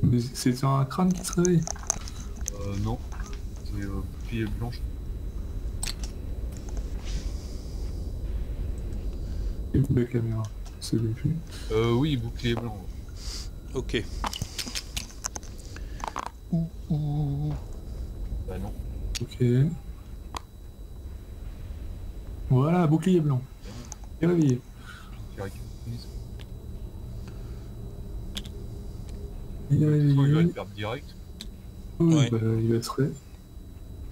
Mais c'est sur un crâne qui se réveille. Non. C'est bouclier blanche. Et où la caméra? C'est le plus. Oui, bouclier blanc. Ok. Bah non. Ok. Voilà, bouclier blanc. Et réveillé. Il est Il va réveillé. le perdre direct. Oui, Ouais. bah, il va se réveiller.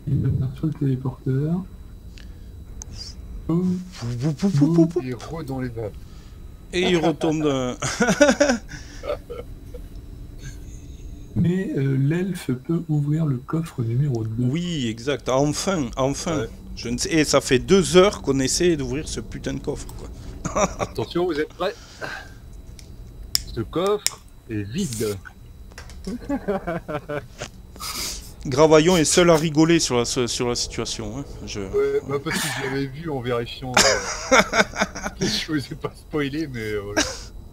Il va venir sur le téléporteur. Boum. Boum. Il est re dans les vapes. Et il retombe dans... Mais l'elfe peut ouvrir le coffre numéro 2. Oui, exact. Enfin, enfin. Ouais. Je ne sais... Et ça fait 2 heures qu'on essaie d'ouvrir ce putain de coffre, quoi. Attention, vous êtes prêts? Ce coffre est vide. Gravaillon est seul à rigoler sur la situation. Hein. Ouais, bah parce que je l'avais vu en vérifiant. Je vous ai pas spoilé, mais voilà.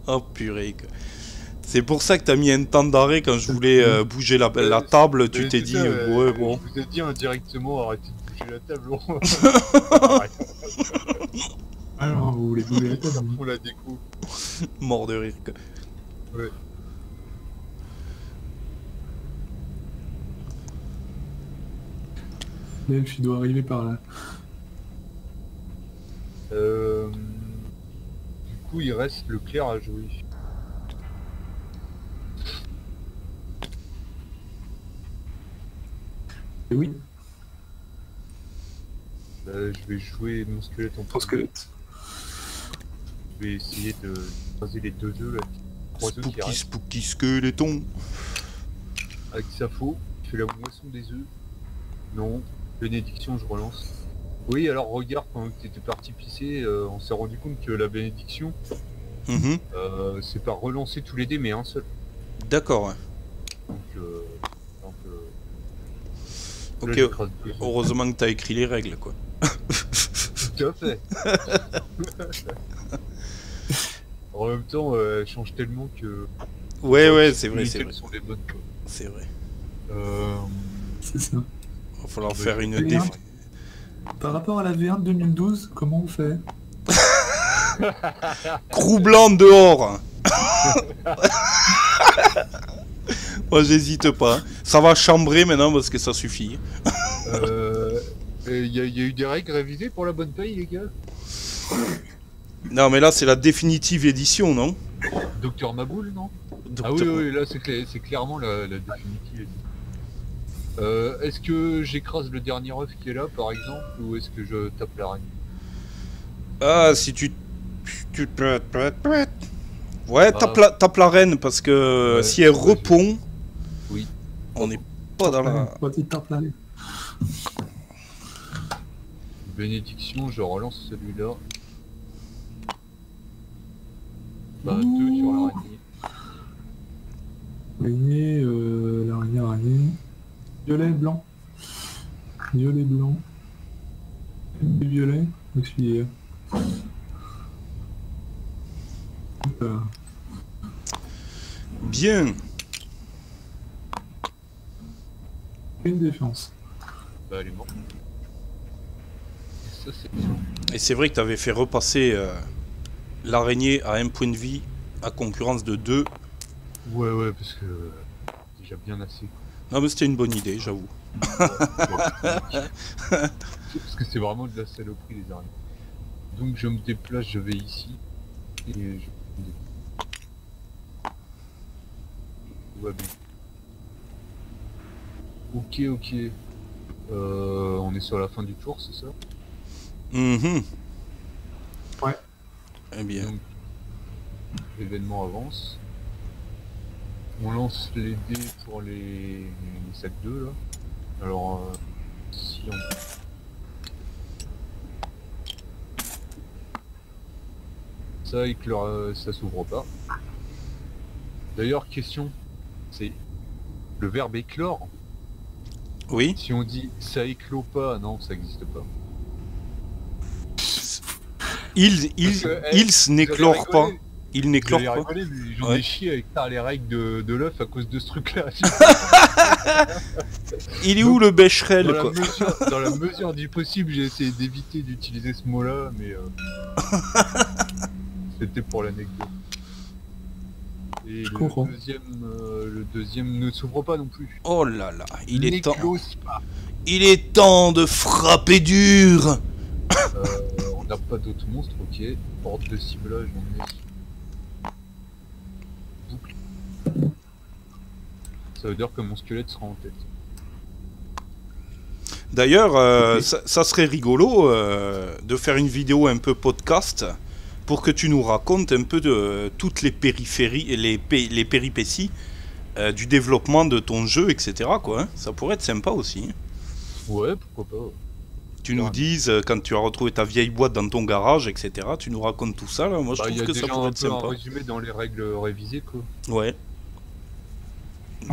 Oh purée. C'est pour ça que t'as mis un temps d'arrêt quand je voulais bouger la table. Tu t'es dit, ouais, bon. Je vous ai dit indirectement, arrêtez de bouger la table. Alors, vous voulez bouger la table? On la découvre. Mort de rire. Ouais. L'elfe, il doit arriver par là. Du coup, il reste le clair à jouer. Et oui, Je vais jouer mon squelette en ton squelette. Je vais essayer de croiser les deux œufs là. 3 œufs qui Spooky, restent. spooky skeleton. Avec sa faux, je fais la moisson des œufs. Non. Bénédiction, je relance. Oui, alors regarde, pendant que tu étais parti pisser, on s'est rendu compte que la bénédiction, c'est pas relancer tous les dés, mais un seul. D'accord, ouais. Donc, ok, là, heureusement que t'as écrit les règles, quoi. Tout à fait. En même temps, elle change tellement que... Ouais, c'est vrai, c'est les vrai. sont les bonnes, quoi. C'est vrai. C'est ça. Va falloir faire une V1. Par rapport à la V1 de 2012, comment on fait? Crou blanc dehors. Moi, j'hésite pas. Ça va chambrer maintenant parce que ça suffit. Il y a eu des règles révisées pour la bonne paye, les gars? Non, mais là, c'est la définitive édition, non? Docteur Maboul, non? Ah Docteur... oui, là, c'est clairement la définitive. Est-ce que j'écrase le dernier œuf qui est là, par exemple, ou est-ce que je tape l'araignée? Ah, si tu... Ouais, tape la reine, parce que Ouais, si elle repond... Oui. On n'est pas dans la... Bénédiction, je relance celui-là. Bah, 2 sur l'araignée. L'araignée. Violet, blanc. Violet, blanc. Violet, auxiliaire. Bien. Une défense. Bah, elle est morte. Ça, c'est bien. Et c'est vrai que tu avais fait repasser l'araignée à 1 point de vie à concurrence de 2. Ouais, parce que... déjà bien assez. Non, mais c'était une bonne idée, j'avoue. Parce que c'est vraiment de la saloperie, les araignées. Donc je me déplace, je vais ici. Et je... Ouais, bien. Ok. On est sur la fin du tour, c'est ça? Ouais. Eh bien. Donc, l'événement avance. On lance les dés pour les sacs 2 là. Alors, si on... Ça éclore, ça s'ouvre pas. D'ailleurs, question, c'est le verbe éclore. Oui. Si on dit ça éclot pas, non, ça n'existe pas. Ils n'éclorent pas. Il n'éclore J'allais pas. rigoler, mais j'en Ouais. ai chié avec les règles de l'œuf à cause de ce truc-là. Il est où le Becherel, Dans quoi? dans la mesure du possible, j'ai essayé d'éviter d'utiliser ce mot-là, mais c'était pour l'anecdote. Et comprends. le deuxième ne s'ouvre pas non plus. Oh là là, il est temps. N'éclose pas. Il est temps de frapper dur. On n'a pas d'autres monstres, ok. Porte de ciblage, on est. Boucle. Ça veut dire que mon squelette sera en tête. D'ailleurs, Ok. ça serait rigolo de faire une vidéo un peu podcast pour que tu nous racontes un peu de toutes les périphéries, les péripéties du développement de ton jeu, etc. Quoi, hein. Ça pourrait être sympa aussi. Hein. Ouais, pourquoi pas. Tu nous dises quand tu as retrouvé ta vieille boîte dans ton garage, etc. Tu nous racontes tout ça. Là. Moi, je Bah, y trouve a que ça déjà pourrait un être peu un sympa. résumé dans les règles révisées, quoi. Ouais,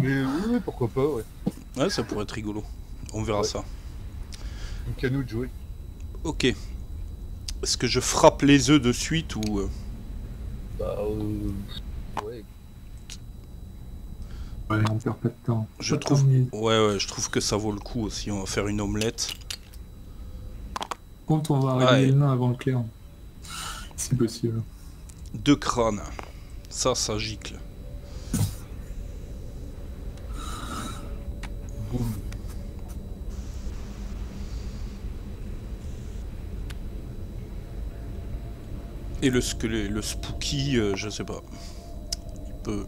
Mais oui, pourquoi pas, ouais. ouais, ça pourrait être rigolo. On verra Ouais. ça. Donc à nous de jouer. Ok. Est-ce que je frappe les œufs de suite ou Bah, ouais. Ouais, on perd pas de temps. je Pas de trouve. temps, mais Ouais, je trouve que ça vaut le coup aussi. On va faire une omelette. Quand on va réveiller le nain avant le clair. C'est possible. 2 crânes. Ça gicle. Boum. Et le squelette, le spooky, je sais pas. Il peut.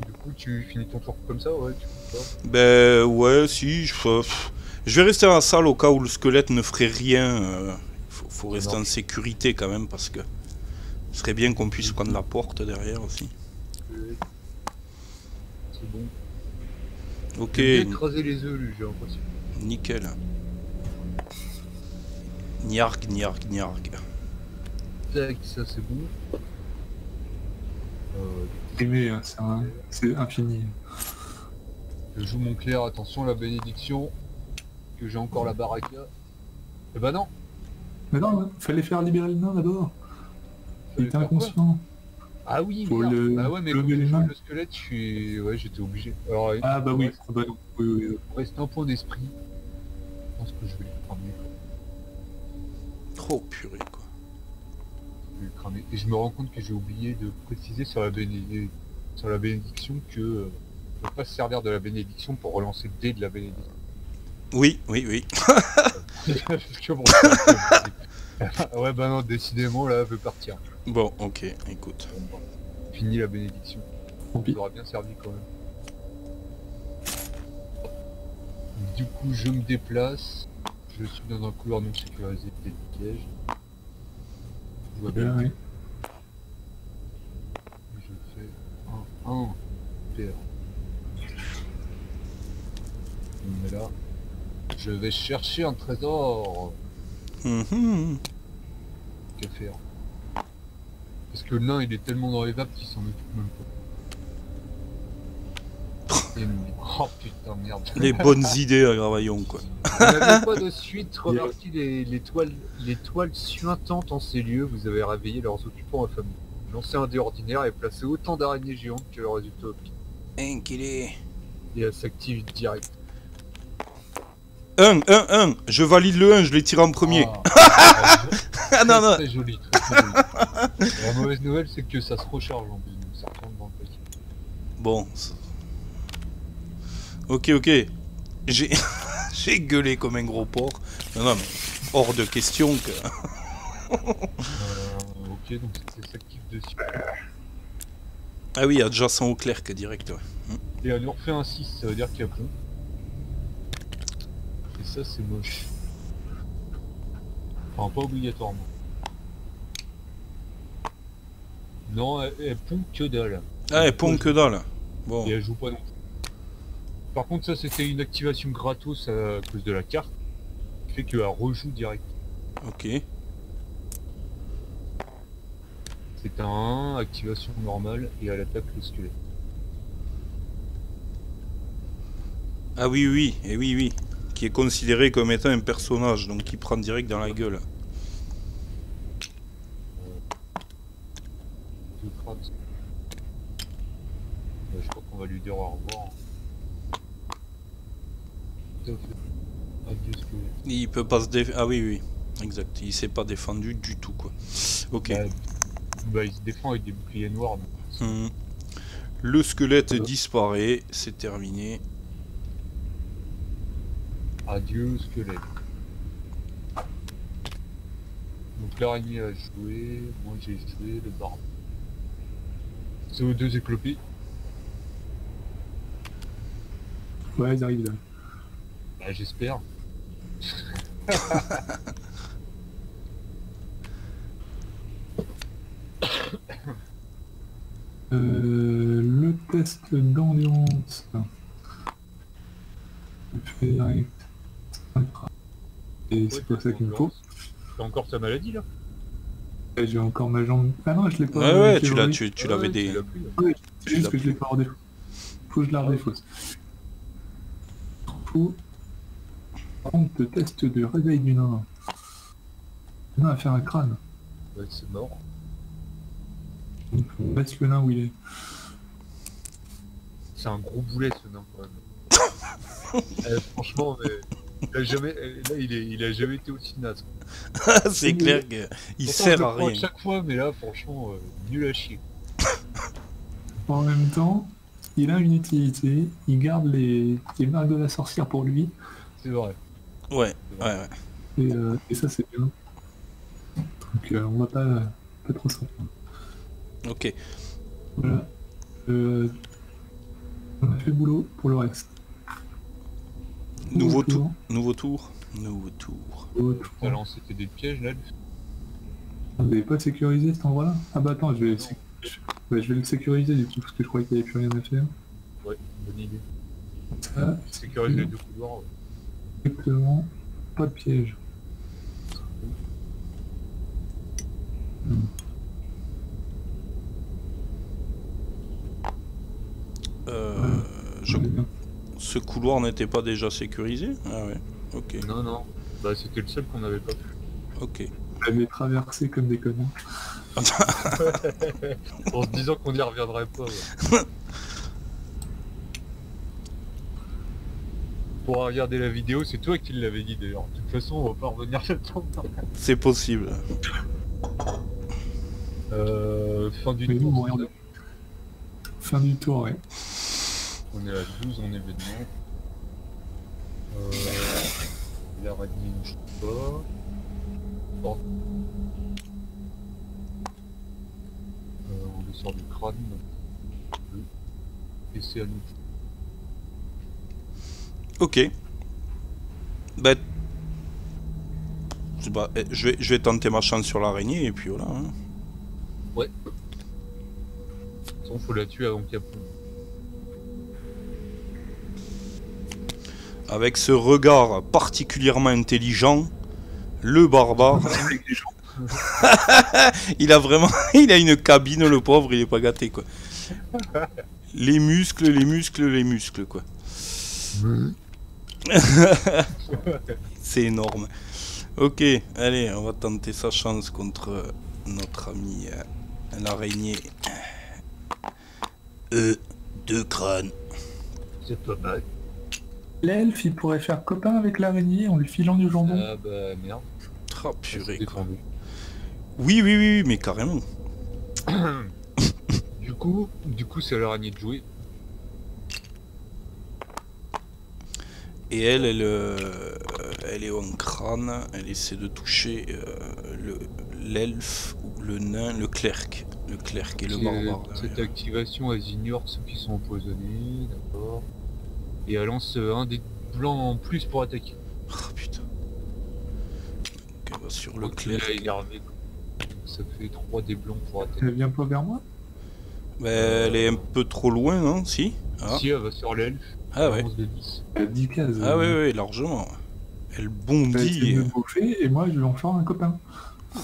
Du coup, tu finis ton tour comme ça, ouais, tu peux pas. Ben ouais, si. Je vais rester dans la salle au cas où le squelette ne ferait rien. Faut rester en sécurité quand même parce que ce serait bien qu'on puisse prendre la porte derrière aussi. C'est bon. Ok, Il a écrasé les œufs, lui, j'ai l'impression. nickel. Niarg, niarg, niarg. Tac, ça c'est bon. Aimé, hein, c'est infini. Je joue mon clair, attention la bénédiction. Que j'ai encore la baraka. Eh bah non. Mais non, fallait faire libérer le nain d'abord. Il Fallait était faire quoi? inconscient. Ah oui, Faut merde. le- Bah ouais, mais lever quand les j'ai joué mains. le squelette, je suis... Ouais, j'étais obligé. Alors, Ah bah oui, reste, ah bah non. Oui. reste un point d'esprit. Je pense que je vais le cramer. Oh purée quoi. Je vais le cramer. Et je me rends compte que j'ai oublié de préciser sur la, sur la bénédiction que on peut pas se servir de la bénédiction pour relancer le dé de la bénédiction. Oui. Parce que bon, c'est- ouais bah non, décidément là, elle veut partir. Bon, ok, écoute. Bon, bah, fini la bénédiction. Tant Ça pis. aura bien servi quand même. Du coup, je me déplace. Je suis dans un couloir non sécurisé des pièges. Je vois bien. Ouais. Je fais un paire. On est là. Je vais chercher un trésor. Mhm. Qu'à faire? Parce que le nain, il est tellement dans les vapes qu'il s'en occupe même pas. Et oh putain, merde. Les bonnes idées à Gravaillon quoi. Vous n'avez pas de suite remarqué les toiles suintantes en ces lieux, vous avez réveillé leurs occupants affamés. Lancez un dé ordinaire et placez autant d'araignées géantes que le résultat obtenu. Enculé. Et elle s'active direct. 1. Je valide le 1, je l'ai tiré en premier. Ah non, non. Très joli, très joli. La mauvaise nouvelle, c'est que ça se recharge en plus, donc ça retourne dans le paquet. Bon. Ok. J'ai j'ai gueulé comme un gros porc. Non, mais hors de question que... Ok, donc ça s'active de suite. Ah oui, adjacent au clerc direct, ouais. Et elle nous refait un 6, ça veut dire qu'il y a pont. Et ça, c'est moche. Enfin, pas obligatoirement. Non, elle pond que dalle. Ah, et pont que dalle. Bon. Et elle joue pas non plus. Par contre, ça, c'était une activation gratos à cause de la carte. Qui fait qu'elle rejoue direct. Ok. C'est un 1, activation normale, et elle attaque le squelette. Ah oui. Et oui. Qui est considéré comme étant un personnage, donc qui prend direct dans la gueule. Je crois qu'on va lui dire au revoir. Tout à fait. Adieu squelette. Il peut pas se défendre. Ah oui, oui. Exact. Il s'est pas défendu du tout, quoi. Ok. Bah, il se défend avec des boucliers noirs. Donc. Le squelette disparaît. C'est terminé. Adieu squelette. Donc l'araignée a joué, moi j'ai joué, le barbe. C'est aux deux éclopés. Ouais, ils arrivent là. Bah j'espère. Le test d'endurance. Je fais direct. Et c'est pas ça qu'il me faut. T'as encore ta maladie là? Et j'ai encore ma jambe. Ah non, je l'ai pas. Ouais, ouais, tu Ah l'avais ouais, des. tu l'as pris, là. Oui, c'est juste que je l'ai pas redéfaussé. Faut que je la redéfausse. Faut. Compte test de réveil du nain. Le nain a fait un crâne. Ouais, c'est mort. Donc on laisse le nain où il est. C'est un gros boulet ce nain quand même. Franchement, mais il a jamais, là il a jamais été aussi naze. C'est clair qu'il Pourtant, sert je à le prends rien. chaque fois, mais là franchement, nul à chier. En même temps, il a une utilité. Il garde les marques de la sorcière pour lui. C'est vrai. Ouais, ouais, ouais. Et ça, c'est bien. Donc on va pas trop s'en prendre. Ok. Voilà. On a fait le boulot pour le reste. Nouveau tour. Nouveau tour. Nouveau tour. Alors c'était des pièges là. Vous n'avez pas sécurisé cet endroit-là? Ah bah attends, je vais le sécuriser du coup, parce que je croyais qu'il n'y avait plus rien à faire. Ouais, bonne idée. Ça, Sécuriser les deux couloirs. Ouais. exactement. Pas de piège. Je... Ce couloir n'était pas déjà sécurisé? Ah ouais, ok. Non, non. Bah c'était le seul qu'on n'avait pas fait. Ok. On avait traversé comme des connards. En se disant qu'on n'y reviendrait pas. Ouais. Pour regarder la vidéo, c'est toi qui l'avais dit d'ailleurs. De toute façon, on va pas revenir là-dedans. C'est possible. Fin du Mais tour. bon, regardez. Fin du tour, ouais. On est à 12 en événement. L'araignée ne joue pas. Oh. On sort du crâne. Et c'est à nous. Ok. Bah... je vais tenter ma chance sur l'araignée et puis voilà. Hein. Ouais. De toute façon, faut la tuer avant qu'il y ait... Avec ce regard particulièrement intelligent, le barbare... il a vraiment... il a une cabine, le pauvre, il est pas gâté, quoi. Les muscles, les muscles, les muscles, quoi. C'est énorme. Ok, allez, on va tenter sa chance contre notre ami l'araignée. Deux crânes. C'est pas mal. L'elfe, il pourrait faire copain avec l'araignée en lui filant du jambon. Ah bah merde. Oh purée, C'est quoi. défendu. Oui, oui, oui, mais carrément. Du coup, c'est à l'araignée de jouer. Et elle est en crâne, elle essaie de toucher l'elfe ou le nain, le clerc. Le clerc et le barbare. Cette activation, elle ignore ceux qui sont empoisonnés, d'accord. Et elle lance un des blancs en plus pour attaquer. Oh putain. Donc elle va sur le Donc, clerc. il a énervé. Ça fait 3 des blancs pour attaquer. Elle vient pas vers moi? Mais elle est un peu trop loin, non? Si ah. Si, elle va sur l'elfe. Ah ouais. 11 de 10. Elle a 10 cases. Ah ouais, ouais, largement. Elle Elle bondit. essaie de me bouffer et moi je vais en faire un copain.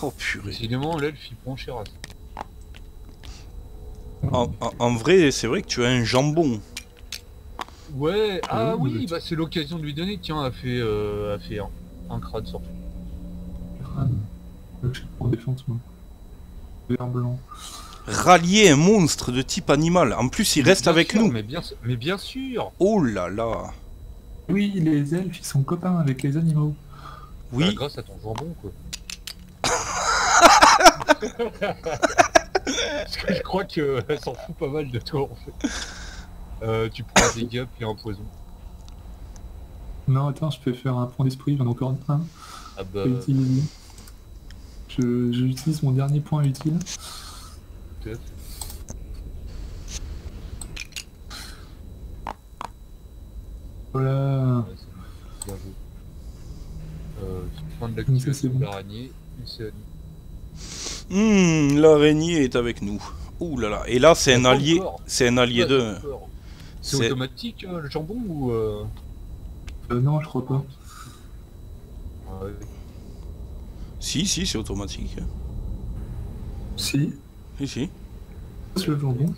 Oh purée. Décidément, l'elfe il prend cher à ça. En vrai, c'est vrai que tu as un jambon. Ouais, ah oui, oui, mais- bah c'est l'occasion de lui donner. Tiens, elle fait un crâne sorti. Crâne. Je suis en défense moi. Vert blanc. Rallier un monstre de type animal. En plus, il reste Bien avec sûr, nous. mais bien sûr. Oh là là. Oui, les elfes, ils sont copains avec les animaux. Bah, Oui. grâce à ton jambon, quoi. Parce que je crois qu'elle s'en fout pas mal de toi, en fait. Tu prends un dégât puis un poison. Non, attends, je peux faire un point d'esprit, j'en ai encore un. Ah bah, Je peux utiliser. J'utilise mon dernier point utile. peut-être. Voilà. Ouais, c'est bien joué. Fin de Ça, c'est l'activation bon. de l'araignée, une scène. L'araignée est avec nous. Ouh là là. Et là, c'est un Pas allié. encore. C'est un allié Pas de. encore. C'est C'est- automatique le jambon ou Non, je crois pas. ouais. Si, si, c'est automatique. Si, Si, si. c'est le jambon.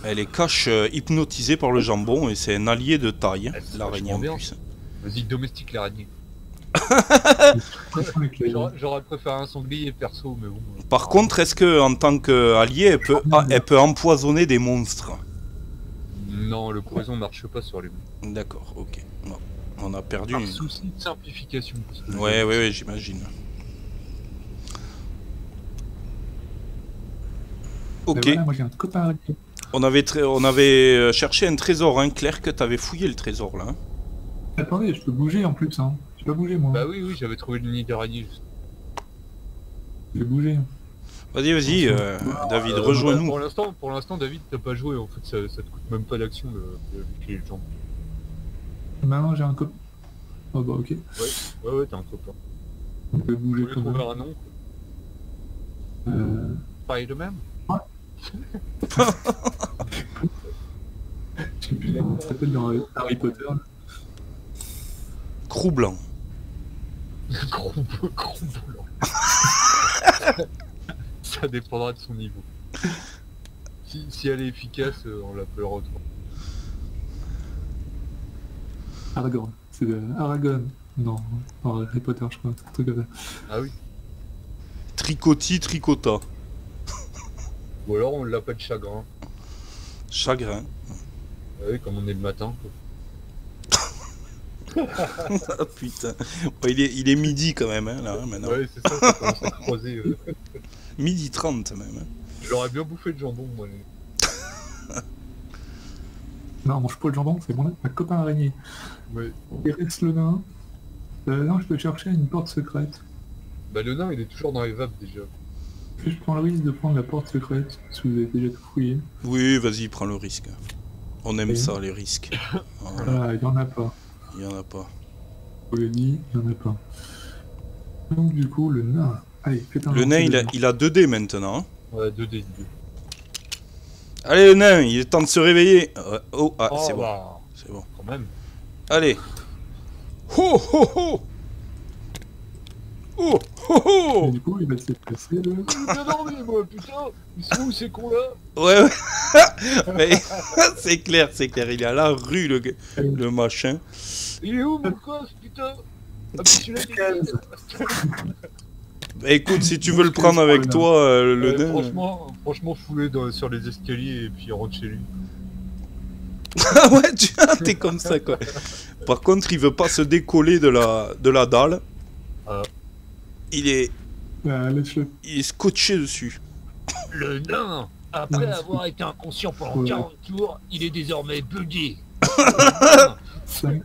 Elle est cache hypnotisée par le jambon et c'est un allié de taille, Ah, c'est l'araignée en vachement bien. plus. Vas-y, domestique l'araignée. Avec les- J'aurais préféré un sanglier perso, mais bon. Par contre, est-ce que en tant qu'allié, elle peut empoisonner des monstres? Non, le poison marche pas sur les monstres. D'accord, ok. Non, on a perdu. Par souci de simplification. Parce que Ouais, ouais, ouais, j'imagine. Ben Ok, voilà, moi j'ai un copain araignée. on avait cherché un trésor, hein. Claire, que t'avais fouillé le trésor là. Hein. Attendez, je peux bouger en plus, hein. Je peux bouger moi. Bah oui, oui, j'avais trouvé le nid d'araignée. Juste. Je vais bouger. Vas-y, vas-y, David, rejoins-nous. Pour l'instant, David, t'as pas joué. En fait, ça te coûte même pas d'action de cliquer le jambon. Maintenant j'ai un copain. Oh bah ok. Ouais, t'es un copain. On peut Je bouger voulais quand trouver même. un nom. Pareil de même. Je sais plus comment ça s'appelle dans Harry Potter. Crou blanc. Gros blanc. Ça dépendra de son niveau. Si elle est efficace, on l'appellera autrement. Aragorn. C'est de Aragorn. Non, dans Harry Potter je crois. Un truc comme ça. Ah oui. Tricoti, tricota. Ou alors on l'appelle chagrin. Chagrin. Ah oui, comme on est le matin. Quoi. Ah putain. Ouais, il est midi quand même, hein, là, maintenant. Ouais, c'est ça commence à croiser. Midi 30 même. Hein. J'aurais bien bouffé de jambon, moi. Non, mange pas le jambon, c'est mon ma copain araignée. Ouais. Il reste le nain. Non, je peux chercher une porte secrète. Bah le nain, il est toujours dans les vapes déjà. Est-ce que je prends le risque de prendre la porte secrète si vous avez déjà tout fouillé? Oui, vas-y, prends le risque. On aime Oui. ça, les risques. Voilà, Ah, il y en a pas. il y en a pas. Je vous l'ai dit, il y en a pas. Donc du coup, le nain. Allez, faites un Le lancer nain, de il a 2D maintenant. Hein. Ouais, 2D. Allez, le nain, il est temps de se réveiller. Oh, ah, c'est bon. Bah, C'est bon. quand même. Allez. Ho, ho, ho. Oh, ho, Et ho. du coup, il va se déplacer le... Bien dormi, moi, putain. Ils sont où ces cons-là? Ouais, ouais. Mais c'est clair, c'est clair. Il est à la rue, le machin. Il est où mon coffre, putain? Ah, puis tu l'as dit. Bah, écoute, si tu veux le prendre avec toi, le nain. Franchement, foulé sur les escaliers et puis rentre chez lui. Ah ouais, t'es comme ça, quoi. Par contre, il veut pas se décoller de la dalle. Ah. Il est Laisse-le. scotché dessus. Le nain, après Ouais, avoir été inconscient pendant Ouais. 40 tours, il est désormais bugué. 5.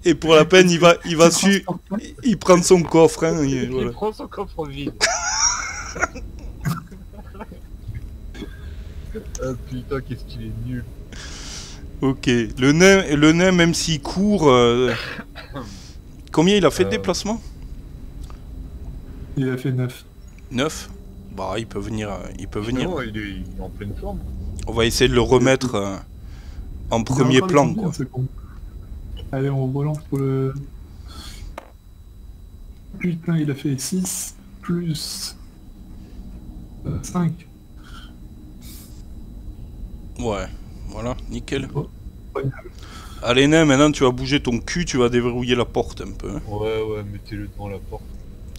Et pour la peine, il prend son coffre. Hein, et Il voilà. prend son coffre vide. Ah putain, qu'est-ce qu'il est nul. Ok. Le nain, même s'il court... Combien il a fait de déplacement? Il a fait 9. 9. Bah, il peut venir. Non, il est en pleine forme. On va essayer de le remettre en premier plan, quoi. Allez, on relance pour le... Putain, il a fait 6 plus 5. Ouais, voilà, nickel. Oh, ouais. Allez, nain, maintenant tu vas bouger ton cul, tu vas déverrouiller la porte un peu. Hein. Ouais, mettez-le devant la porte.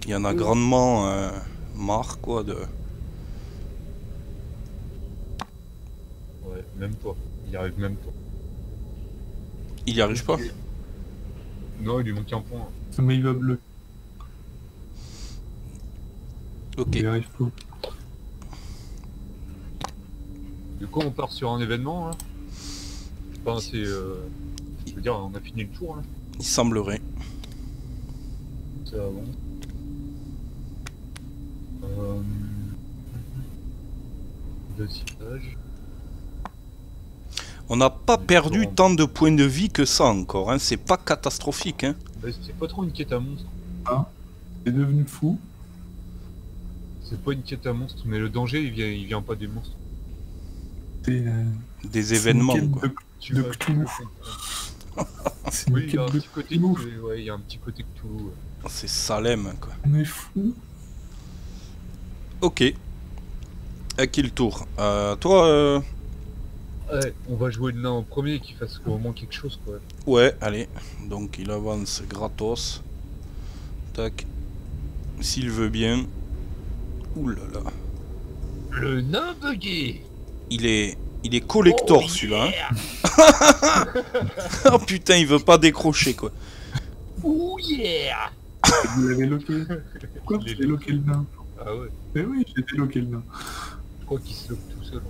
Il y en a grandement marre quoi de... Ouais, même pas. Il y arrive même pas. Il y arrive pas. Non, il lui manque un point. Mais il va bleu. Ok. Il y arrive pas. Du coup, on part sur un événement, là. Enfin, c'est... Je veux dire, on a fini le tour, là. Il semblerait. C'est avant. Dosage. On n'a pas perdu tant de points de vie que ça encore, hein. C'est pas catastrophique, hein. C'est pas trop une quête à monstre. C'est devenu fou. C'est pas une quête à monstre, mais le danger, il vient pas des monstres. C'est Des événements, une quoi. quête Tu de vas- Cthulhu. C'est une Oui, il y a un quête de petit côté... Cthulhu. Ouais, il y a un petit côté Cthulhu. Ouais. C'est Salem, quoi. On est fou. Ok. À qui le tour? Toi, Ouais, on va jouer le nain en premier, qu'il fasse au moins quelque chose, quoi. Ouais, allez. Donc il avance gratos. Tac. S'il veut bien. Ouh là là. Le nain bugué. Il est collector celui-là. Hein. Oh putain, il veut pas décrocher quoi. Oh yeah. Vous l'avez loqué. Pourquoi vous Il est avez loqué le nain? Ah ouais, Eh oui, j'ai déloqué le nain. je crois qu'il se loque tout seul.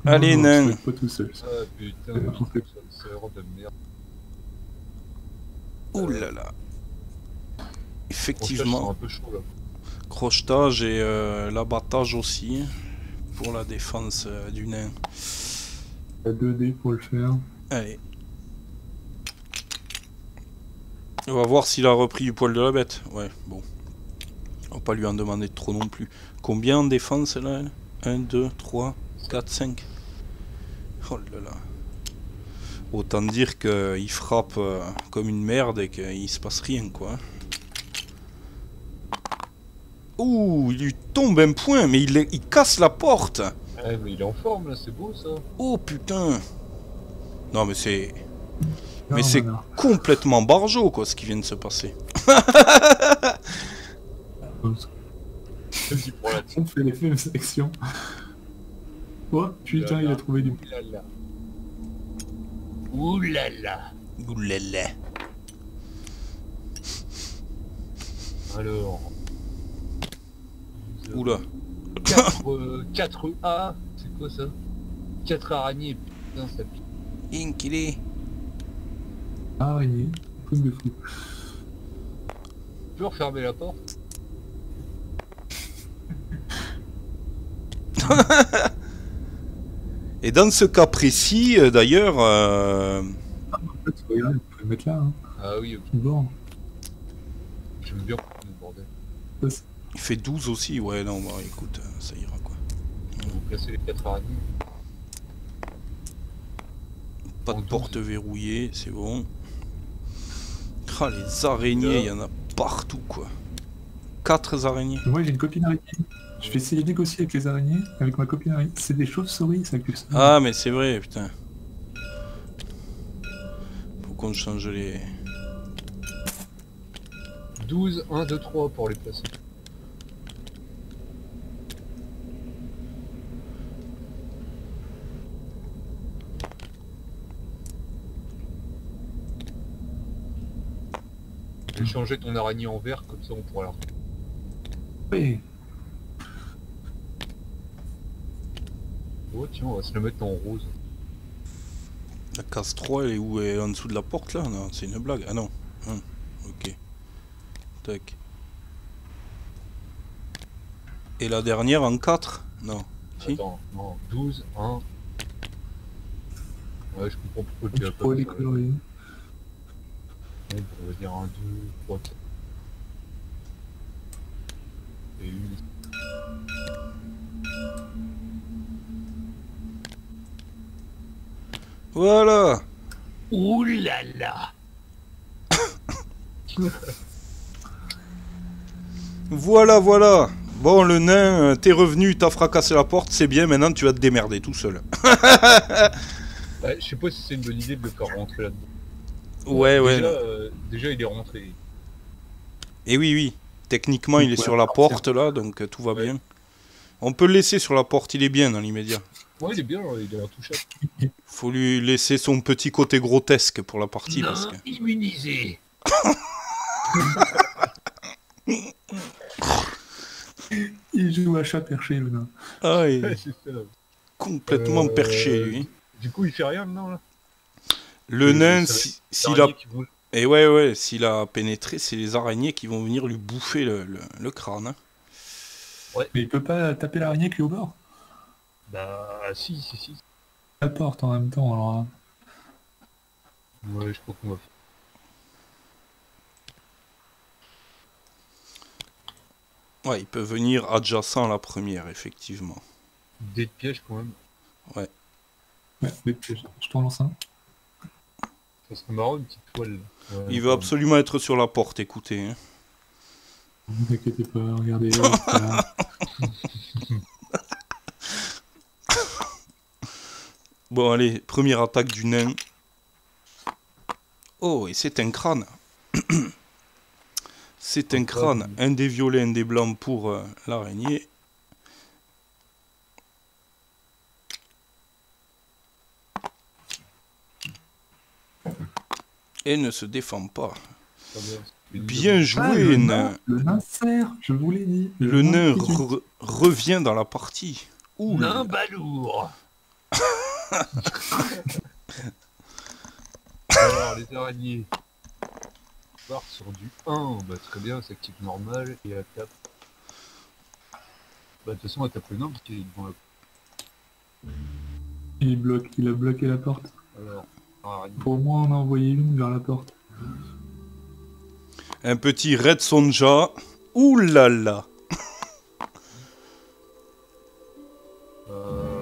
Allez, Non, nain. je suis pas tout seul. Ah putain, on fait- c'est vraiment de merde. Ouh là là. Franchement, Effectivement. un peu chaud là. Crochetage et l'abattage aussi. Pour la défense du nain. Il y a 2 dés pour le faire. Allez. On va voir s'il a repris du poil de la bête. Ouais, bon. On va pas lui en demander trop non plus. Combien en défense là? 1, 2, 3, 4, 5. Oh là là. Autant dire qu'il frappe comme une merde et qu'il se passe rien quoi. Ouh, il lui tombe un point, mais il casse la porte. Ouais, mais il est en forme là, c'est beau ça. Oh putain. Non mais c'est... Non, Mais c'est non. complètement barjo quoi ce qui vient de se passer. Il prend la On fait les mêmes actions. Oh putain, il a trouvé du... Oulala. Oulala. Oulala. Alors. Oula. 4A, c'est quoi ça? 4 araignées, putain ça pique. Inkili. Araignée. Truc de fou. Tu peux refermer la porte? Et dans ce cas précis, d'ailleurs, En fait, regarde, vous pouvez le mettre là. Hein. Ah oui, ok. Bon. J'aime bien le bordel. Ça, c'est- il fait 12 aussi. Ouais, non, bah écoute, ça ira quoi. Vous placez les 4 araignées. Pas de En porte verrouillée, c'est bon. Ah, les araignées, il y en a partout quoi. 4 araignées. Moi, j'ai une copine araignée. Je vais essayer de négocier avec les araignées, avec ma copine araignée. C'est des chauves-souris, ça, Gus. Ah, mais c'est vrai, putain. Faut qu'on change les... 12, 1, 2, 3 pour les placer. Je vais changer ton araignée en vert, comme ça on pourra la retrouver. Oui. Oh tiens, on va se la mettre en rose. La case 3, elle est où? Elle est en dessous de la porte là? Non, c'est une blague. Ah non. Ok. Tac. Et la dernière en 4? Non. Si. Attends, non, 12, 1. Ouais, je comprends pourquoi tu Tu as pas pourrais les fait ça. colorier. Bon, on va dire 1, 2, 3, 4. Et une. Voilà. Ouh là là. Voilà, voilà. Bon, le nain, t'es revenu, t'as fracassé la porte, c'est bien, maintenant tu vas te démerder tout seul. Ouais, je sais pas si c'est une bonne idée de le faire rentrer là-dedans. Ouais, ouais. Déjà, déjà il est rentré. Et oui, oui. Techniquement, il est Ouais, sur la partir. porte là, donc tout va Ouais. bien. On peut le laisser sur la porte, il est bien dans l'immédiat. Ouais, il est bien, il est intouchable. Faut lui laisser son petit côté grotesque pour la partie parce que. immunisé. Il joue à chat perché, le nain. Ah, il Ouais, est c'est ça. complètement perché lui. Du coup, il fait rien maintenant là. Le nain, ça va s'il a. Araignées qui vont- Et ouais, s'il a pénétré, c'est les araignées qui vont venir lui bouffer le crâne. Hein. Mais il peut pas taper l'araignée qui est au bord. Bah, si. La porte en même temps, alors. Ouais, je crois qu'on va faire. Ouais, il peut venir adjacent à la première, effectivement. Des pièges quand même. Ouais, mais je t'en lance un. Ça serait marrant, une petite toile. Ouais, Il veut absolument être sur la porte, écoutez. Hein. Ne vous inquiétez pas, regardez. Voilà. Bon, allez, première attaque du nain. Oh, et c'est un crâne. C'est un crâne. Un des violets, un des blancs pour l'araignée. Et ne se défend pas. Ça va. Bien Ah, joué, le nain. nain. Le nain sert, je vous l'ai dit. Le nain qui tue. revient dans la partie. Ouh là là. Nain balourd. Alors, les araignées. On part sur du 1. Bah, très bien, ça active normal. Et elle tape. Bah, de toute façon, elle tape le nain parce qu'il est devant la. Il a bloqué la porte. Alors, araignée. Pour moi, on a envoyé une vers la porte. Un petit Red Sonja. Ouh là là.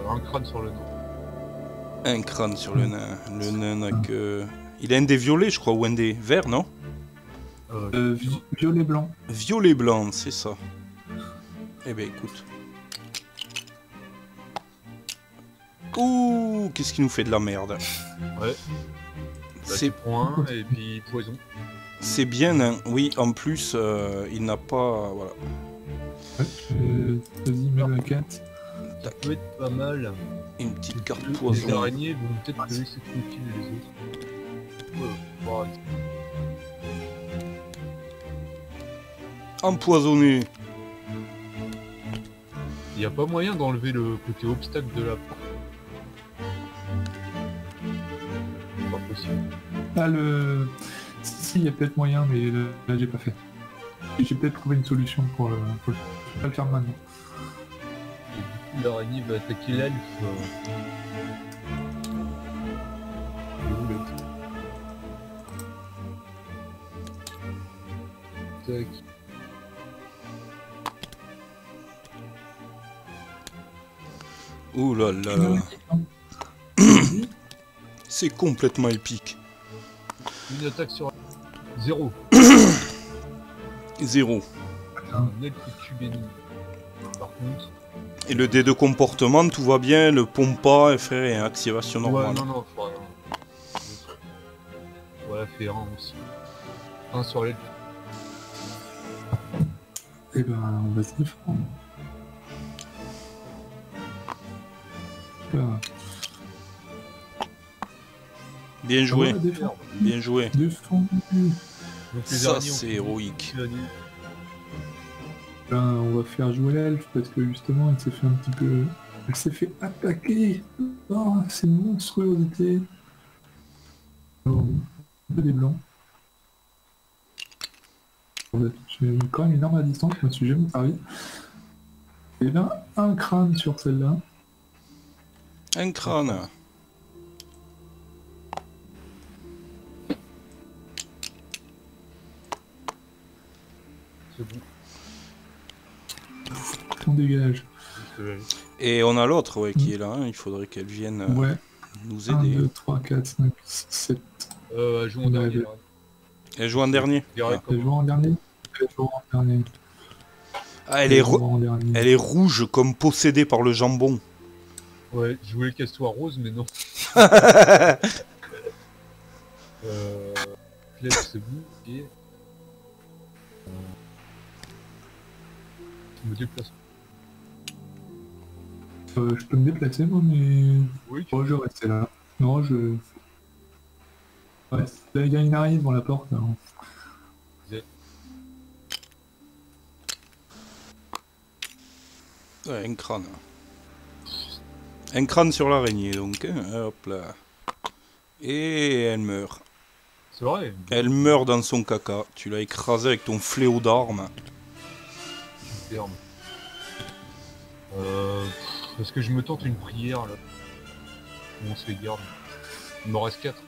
Un crâne sur le nain. Un crâne sur le nain. Le nain n'a que... Il a un des violets, je crois, ou un des verts, non? Violet blanc. Violet blanc, c'est ça. Eh ben écoute. Ouh, qu'est-ce qu'il nous fait de la merde. Ouais. Bah, C'est tu prends un et puis poison. c'est bien, hein. Oui, en plus, il n'a pas... Voilà. Ouais, vas-y, mets la 4. Ça peut être pas mal. Une petite carte Les poison. araignées vont peut-être te laisser tranquille les autres. Ouais, Empoisonné. il n'y a pas moyen d'enlever le côté obstacle de la porte. C'est pas possible. Ah, le... Si, il y a peut-être moyen, mais là j'ai pas fait. J'ai peut-être trouvé une solution pour le... Je vais pas le faire maintenant. Et du coup, l'araignée va attaquer l'elfe. Tac. Ouh là là là. C'est complètement épique. Une attaque sur 0. 0. Un elfe tue béni. Par contre. Et le dé de comportement, tout va bien, le pompa est fait en activation normale. Ouais, non, faut rien. Voilà, fait 1 aussi. 1 sur l'elfe. Eh ben, on va se défendre. Voilà. Bien joué, Ah ouais, défendre. bien joué. Défendu. Donc les Ça, araignées ont c'est fini. héroïque. Là, on va faire jouer l'elfe parce que justement, elle s'est fait un petit peu... Elle s'est fait attaquer. Oh, c'est une monstruosité. Oh, un peu des blancs. J'ai quand même une arme à distance, je me suis jamais servi. Et là, un crâne sur celle-là. Un crâne. C'est bon. On dégage. Et on a l'autre ouais, qui est là, hein. Il faudrait qu'elle vienne Ouais. nous 1, aider. 2, 3, 4, 5, 6, 7. Elle joue en dernier. là. Elle joue en dernier. Garé Ah. Elle joue en dernier. Elle joue en dernier. Ah, elle est joue en dernier. elle est rouge comme possédée par le jambon. Ouais, je voulais qu'elle soit rose, mais non. Claire, c'est bon. Et... me déplace. Je peux me déplacer moi, mais... Oui, Oh, je vais rester là. Non, je... Ouais, là, il y a une araignée devant la porte. Là. Ouais, un crâne. Un crâne sur l'araignée, donc. Hein, hop là. Et elle meurt. C'est vrai. Elle meurt dans son caca. Tu l'as écrasée avec ton fléau d'arme. Superbe. Est-ce que je me tente une prière là? On se les garde. Il m'en reste 4.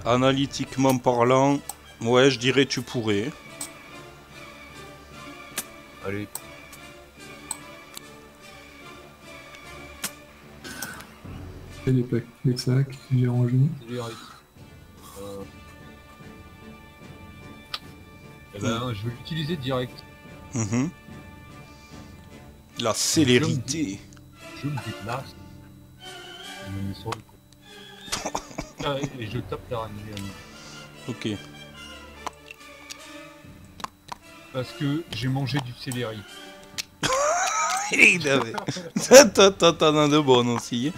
Analytiquement parlant, ouais, je dirais tu pourrais. Allez. Il y a des sacs, j'ai rangé. Eh ben, je vais l'utiliser direct. La célérité. Je me déplace. Je me mets sur le coup. Et je tape l'araignée. Ok. Parce que j'ai mangé du céleri. T'en as de bonnes aussi.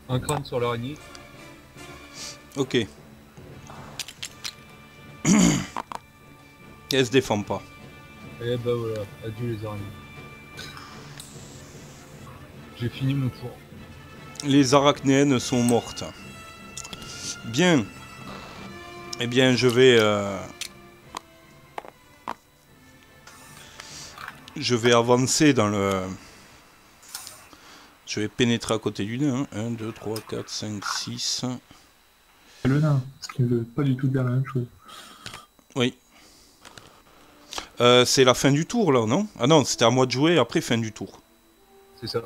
Un crâne sur l'araignée. Ok. Elle se défend pas. Et bah voilà, adieu les araignées. J'ai fini mon tour. Les arachnéennes sont mortes. Bien. Eh bien, je vais avancer dans le... Je vais pénétrer à côté du nain. 1, 2, 3, 4, 5, 6... Le nain, parce qu'il veut pas du tout dire la même chose. Oui. C'est la fin du tour, là, non? Ah non, c'était à moi de jouer, après fin du tour. C'est ça.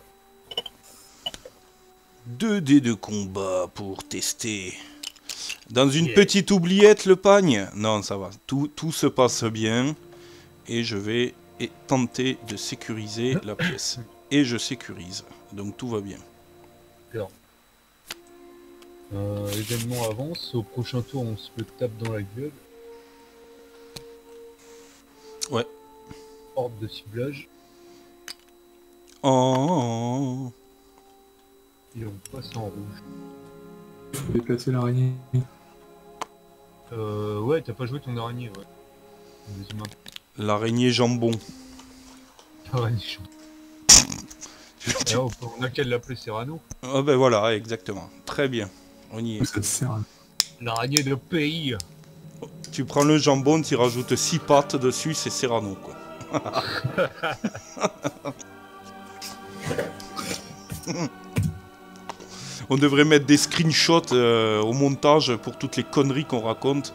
2 dés de combat pour tester. Dans une petite oubliette, le pagne? Non, ça va. Tout se passe bien. Et je vais tenter de sécuriser la pièce. Et je sécurise. Donc tout va bien. L'événement avance. Au prochain tour, on se le tape dans la gueule. Ouais. Ordre de ciblage. Oh. Et on passe en rouge. Il faut déplacer l'araignée. Ouais, t'as pas joué ton araignée, ouais. Des humains. L'araignée jambon. Araignée jambon. On a qu'à l'appeler Serrano. Ah ben voilà, exactement. Très bien. On y est. Ça sert. L'araignée de pays. Tu prends le jambon, tu rajoutes 6 pattes dessus, c'est Serrano, quoi. On devrait mettre des screenshots au montage pour toutes les conneries qu'on raconte,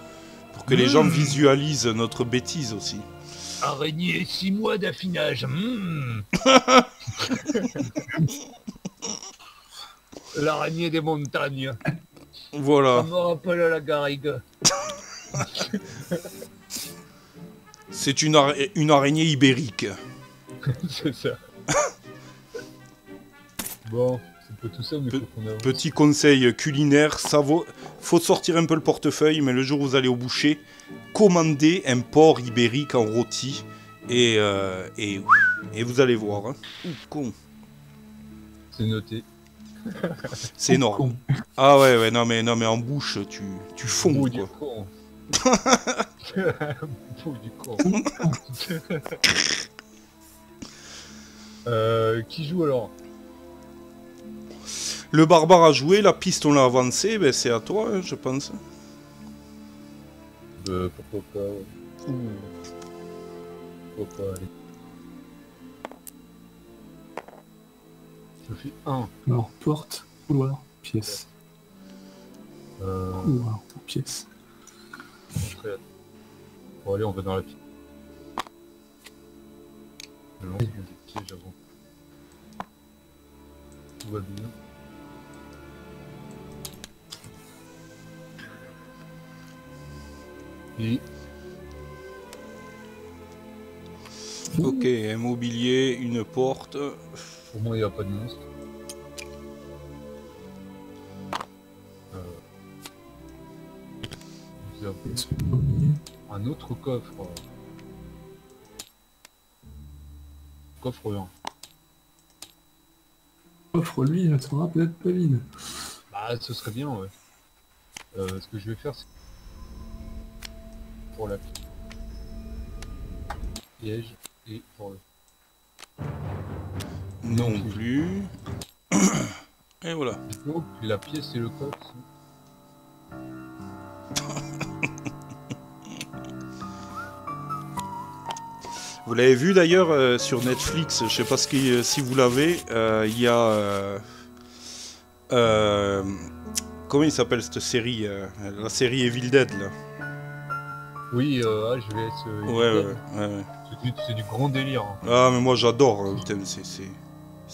pour que les gens visualisent notre bêtise aussi. Araignée, 6 mois d'affinage. L'araignée des montagnes. Voilà. Ça me rappelle la garrigue. C'est une araignée ibérique. C'est ça. Bon, c'est pas tout ça, mais faut qu'on avance. Petit conseil culinaire, ça vaut... faut sortir un peu le portefeuille, mais le jour où vous allez au boucher, commandez un porc ibérique en rôti, et vous allez voir. Hein. Con. C'est noté. C'est énorme. Ah ouais, non mais en bouche, tu fonds, Bout quoi. du con. Bout du con. Qui joue alors? Le barbare a joué, la piste on l'a avancée, ben c'est à toi, hein, je pense. Pourquoi pas, ouais. Pourquoi pas, allez. Je fais 1. Alors, porte, couloir, pièce. Couloir, pièce. Bon allez, on va dans la pièce. Je lance des pièges avant. Tout va bien. Et... Ok. Ok, un mobilier, une porte. Au moins, il n'y a pas de monstre. Nous avons un autre coffre. Coffre 1. Offre lui, il ne sera peut-être pas vide. Bah, ce serait bien, ouais. Ce que je vais faire, c'est pour la piège et pour le... Non plus. Et voilà. Donc, la pièce et le coffre. Vous l'avez vu d'ailleurs sur Netflix, je sais pas si vous l'avez, il y a... comment il s'appelle cette série la série Evil Dead là. Oui, HVS. Ouais. C'est du grand délire. Hein. Ah mais moi j'adore, putain,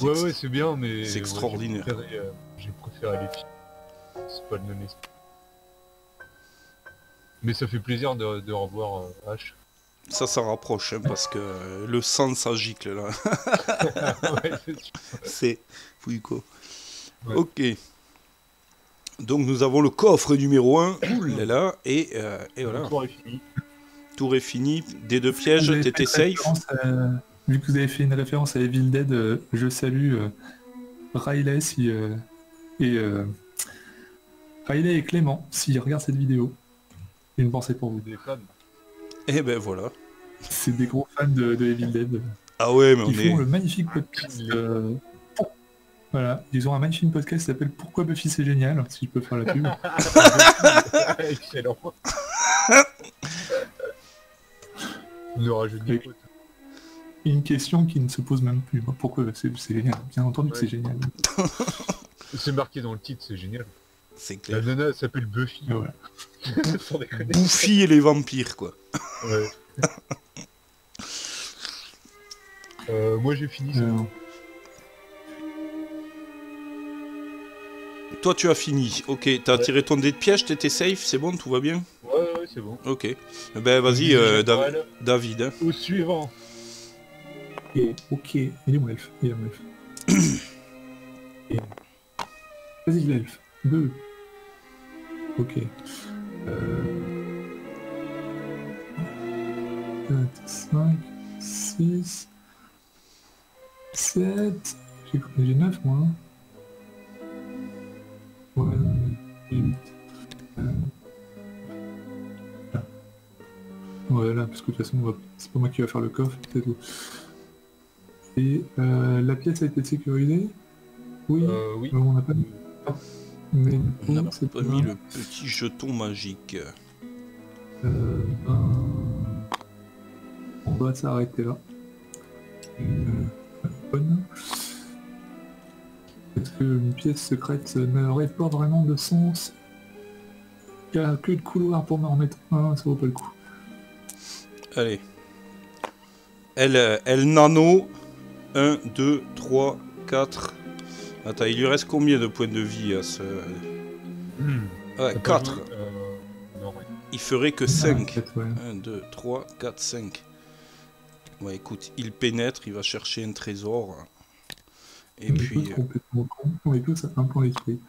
Ouais, c'est bien, mais... c'est extraordinaire. J'ai préféré les films. C'est pas le même esprit. Mais ça fait plaisir de revoir H. Ça rapproche, hein, parce que le sang ça gicle là. Ouais, c'est sûr. C'est fouille quoi. Ouais. Ok. Donc nous avons le coffre numéro 1. Oulala. Et voilà. Le tour est fini. Tour est fini. Des deux pièges, Vous avez t'étais fait safe. Vu que vous avez fait une référence à Evil Dead, je salue Riley Riley et Clément s'ils regardent cette vidéo. J'ai une pensée pour vous. Des fans. Et ben voilà. C'est des gros fans de Evil Dead. Ah ouais, mais on Ils est... font le magnifique podcast. Voilà, ils ont un magnifique podcast qui s'appelle Pourquoi Buffy c'est génial, si je peux faire la pub. Excellent. Ne rajeunit pas. Une question qui ne se pose même plus. Pourquoi c'est génial. Bien entendu que c'est génial. C'est marqué dans le titre, c'est génial. C'est La clair. nana s'appelle Buffy. Et voilà. Sans déconner. Buffy et les vampires, quoi. Ouais. Moi j'ai fini ça. Toi, tu as fini. Ok, t'as tiré ton dé de piège, t'étais safe, c'est bon, tout va bien. Ouais, c'est bon. Ok. Ben vas-y, David. Hein. Au suivant. Ok, il est mon elfe. Vas-y l'elfe. 2. Ok. 4, 5, 6, 7. J'ai 9 moi. Hein. Ouais, 8. Voilà, parce que de toute façon, c'est pas moi qui va faire le coffre, peut-être. Et la pièce a été sécurisée. Oui. Oui. On n'a pas mis. Mais On n'a c'est pas mis le petit jeton magique. On doit s'arrêter là. Bonne. Est-ce qu'une pièce secrète n'aurait pas vraiment de sens? Il n'y a que de couloir pour m'en remettre un, ça vaut pas le coup. Allez. Elle nano. 1, 2, 3, 4. Attends, il lui reste combien de points de vie à ce... Ouais, 4. Non, ouais. Il ferait que 5. Ouais. 1, 2, 3, 4, 5. Ouais, écoute, il pénètre, il va chercher un trésor. Et On est puis... tous complètement con, on est tous à un point d'esprit.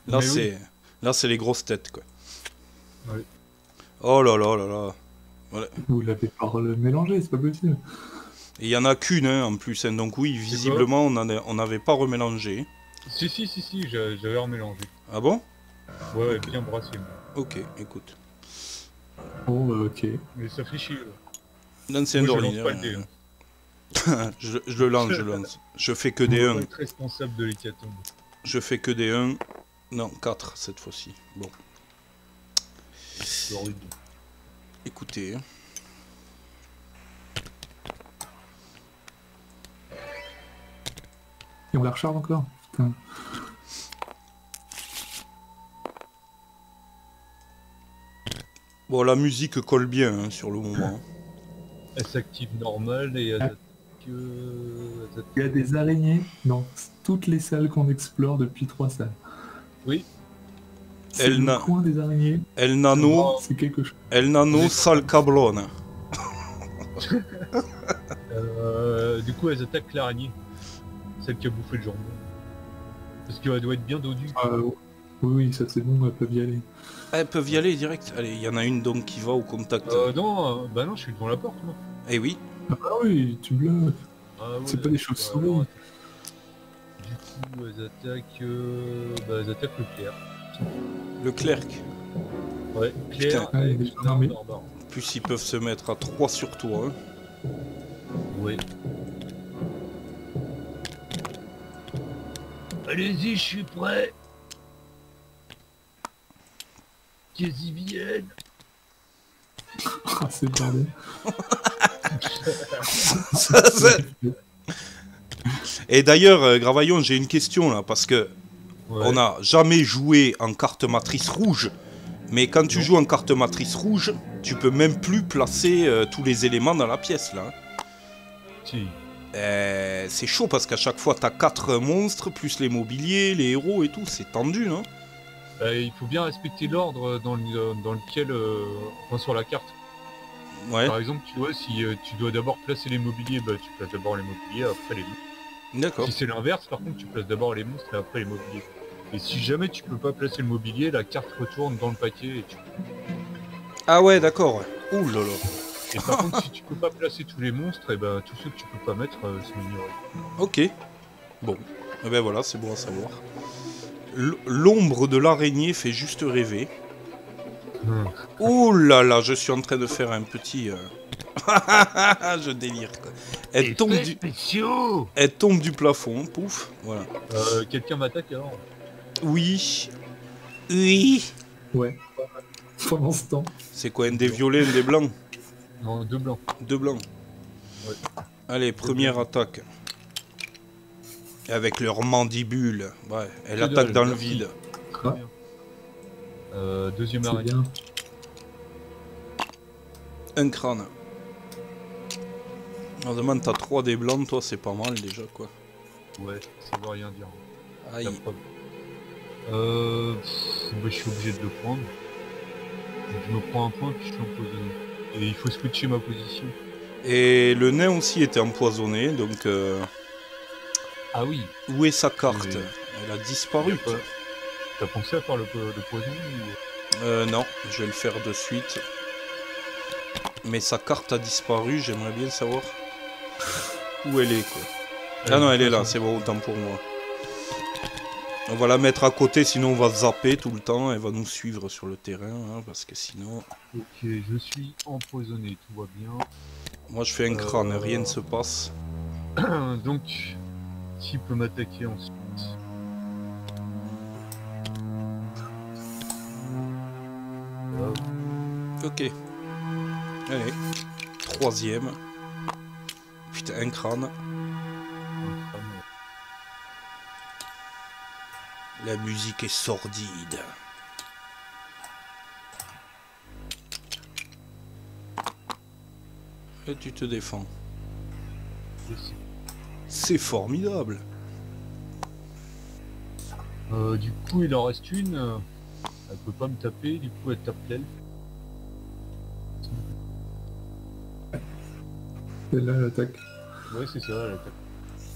Là, Mais c'est les grosses têtes, quoi. Ouais. Oh là là là là. Voilà. Vous l'avez pas mélangé, c'est pas possible. Et il y en a qu'une, hein, en plus. Hein, donc oui, visiblement, on n'avait pas remélangé. Si, j'avais remélangé. Ah bon? Ouais, Ok. bien brassé. Moi. Ok, écoute. Oh, ok. Mais ça fait chier. Là. L'ancien Moi, je d'Orly. lance pas le dé. Hein. je le lance. Je fais que On des va 1. pas être responsable de l'hécatombe. Je fais que des 1. Non, 4 cette fois-ci. Bon. C'est horrible. Écoutez. Hein. Et on la recharge encore. Putain. Bon, la musique colle bien hein, sur le moment. Elle s'active normal et elle attaque... Il y a des araignées dans toutes les salles qu'on explore depuis 3 salles. Oui. C'est Elle le n'a- coin des araignées, El Nano, c'est quelque chose. El Nano sale cablone. Du coup, elles attaquent l'araignée. Celle qui a bouffé le jambon. Parce qu'elle doit être bien dodue. Oui, ça c'est bon, elles peuvent y aller. Elles peuvent y aller direct. Allez, il y en a une donc qui va au contact. Non, bah non, je suis devant la porte, moi. Eh oui. Ah oui, tu bluffes. Ah ouais, C'est pas des chauves-souris. Du coup, elles attaquent le clerc. Le clerc. Ouais, clerc Putain, avec des une arme armées. barbare. Plus ils peuvent se mettre à 3 sur toi. Hein. Ouais. Allez-y, je suis prêt. Qu'ils y viennent. Ah, c'est bordel. Et d'ailleurs, Gravaillon, j'ai une question là, parce que Ouais. on n'a jamais joué en carte matrice rouge. Mais quand tu joues en carte matrice rouge, tu peux même plus placer tous les éléments dans la pièce là. Si. C'est chaud parce qu'à chaque fois t'as 4 monstres, plus les mobiliers, les héros et tout, c'est tendu, non? Il faut bien respecter l'ordre dans lequel... enfin, sur la carte. Ouais, Par exemple, tu vois, si tu dois d'abord placer les mobiliers, bah tu places d'abord les mobiliers, après les monstres. d'accord. Si c'est l'inverse, par contre, tu places d'abord les monstres et après les mobiliers. Et si jamais tu peux pas placer le mobilier, la carte retourne dans le paquet et tu... Ah ouais, d'accord. Ouh là là. Et par contre, si tu peux pas placer tous les monstres, et ben tous ceux que tu peux pas mettre sont ignorés. Ok. Bon. Et ben voilà, c'est bon à savoir. L'ombre de l'araignée fait juste rêver. Ouh là là, je suis en train de faire un petit... je délire quoi. Elle tombe du plafond, pouf, voilà. Quelqu'un m'attaque alors. Oui. Oui. Ouais. Pendant ce temps. C'est quoi, un des violets, un des blancs? Non, deux blancs. Deux blancs. Ouais. Allez, première attaque. Et avec leur mandibule. Ouais, elle Que attaque dalle, dans le merci. vide. Très bien. Deuxième C'est araignée. bien. Un crâne. On demande, t'as 3 des blancs, toi, c'est pas mal déjà, quoi. Ouais, ça veut rien dire. Aïe. La preuve. Je suis obligé de le prendre. Donc, je me prends un point puis je suis empoisonné. Et il faut switcher ma position. Et le nain aussi était empoisonné, donc... Ah oui. Où est sa carte? Et- Elle a disparu. T'as pensé à faire le poison ou... Non, je vais le faire de suite. Mais sa carte a disparu, j'aimerais bien savoir où elle est, quoi. Ah non, elle est là, c'est bon, autant pour moi. On va la mettre à côté, sinon on va zapper tout le temps. Elle va nous suivre sur le terrain, hein, parce que sinon... Ok, je suis empoisonné, tout va bien. Moi je fais un crâne, rien ne se passe. Donc, s'il peut m'attaquer ensuite. Ok. Allez. Troisième. Putain, un crâne. La musique est sordide. Et tu te défends. C'est formidable. Du coup, il en reste une. Elle peut pas me taper, du coup, elle tape l'elfe. Celle-là, elle attaque. Ouais, c'est ça, elle attaque.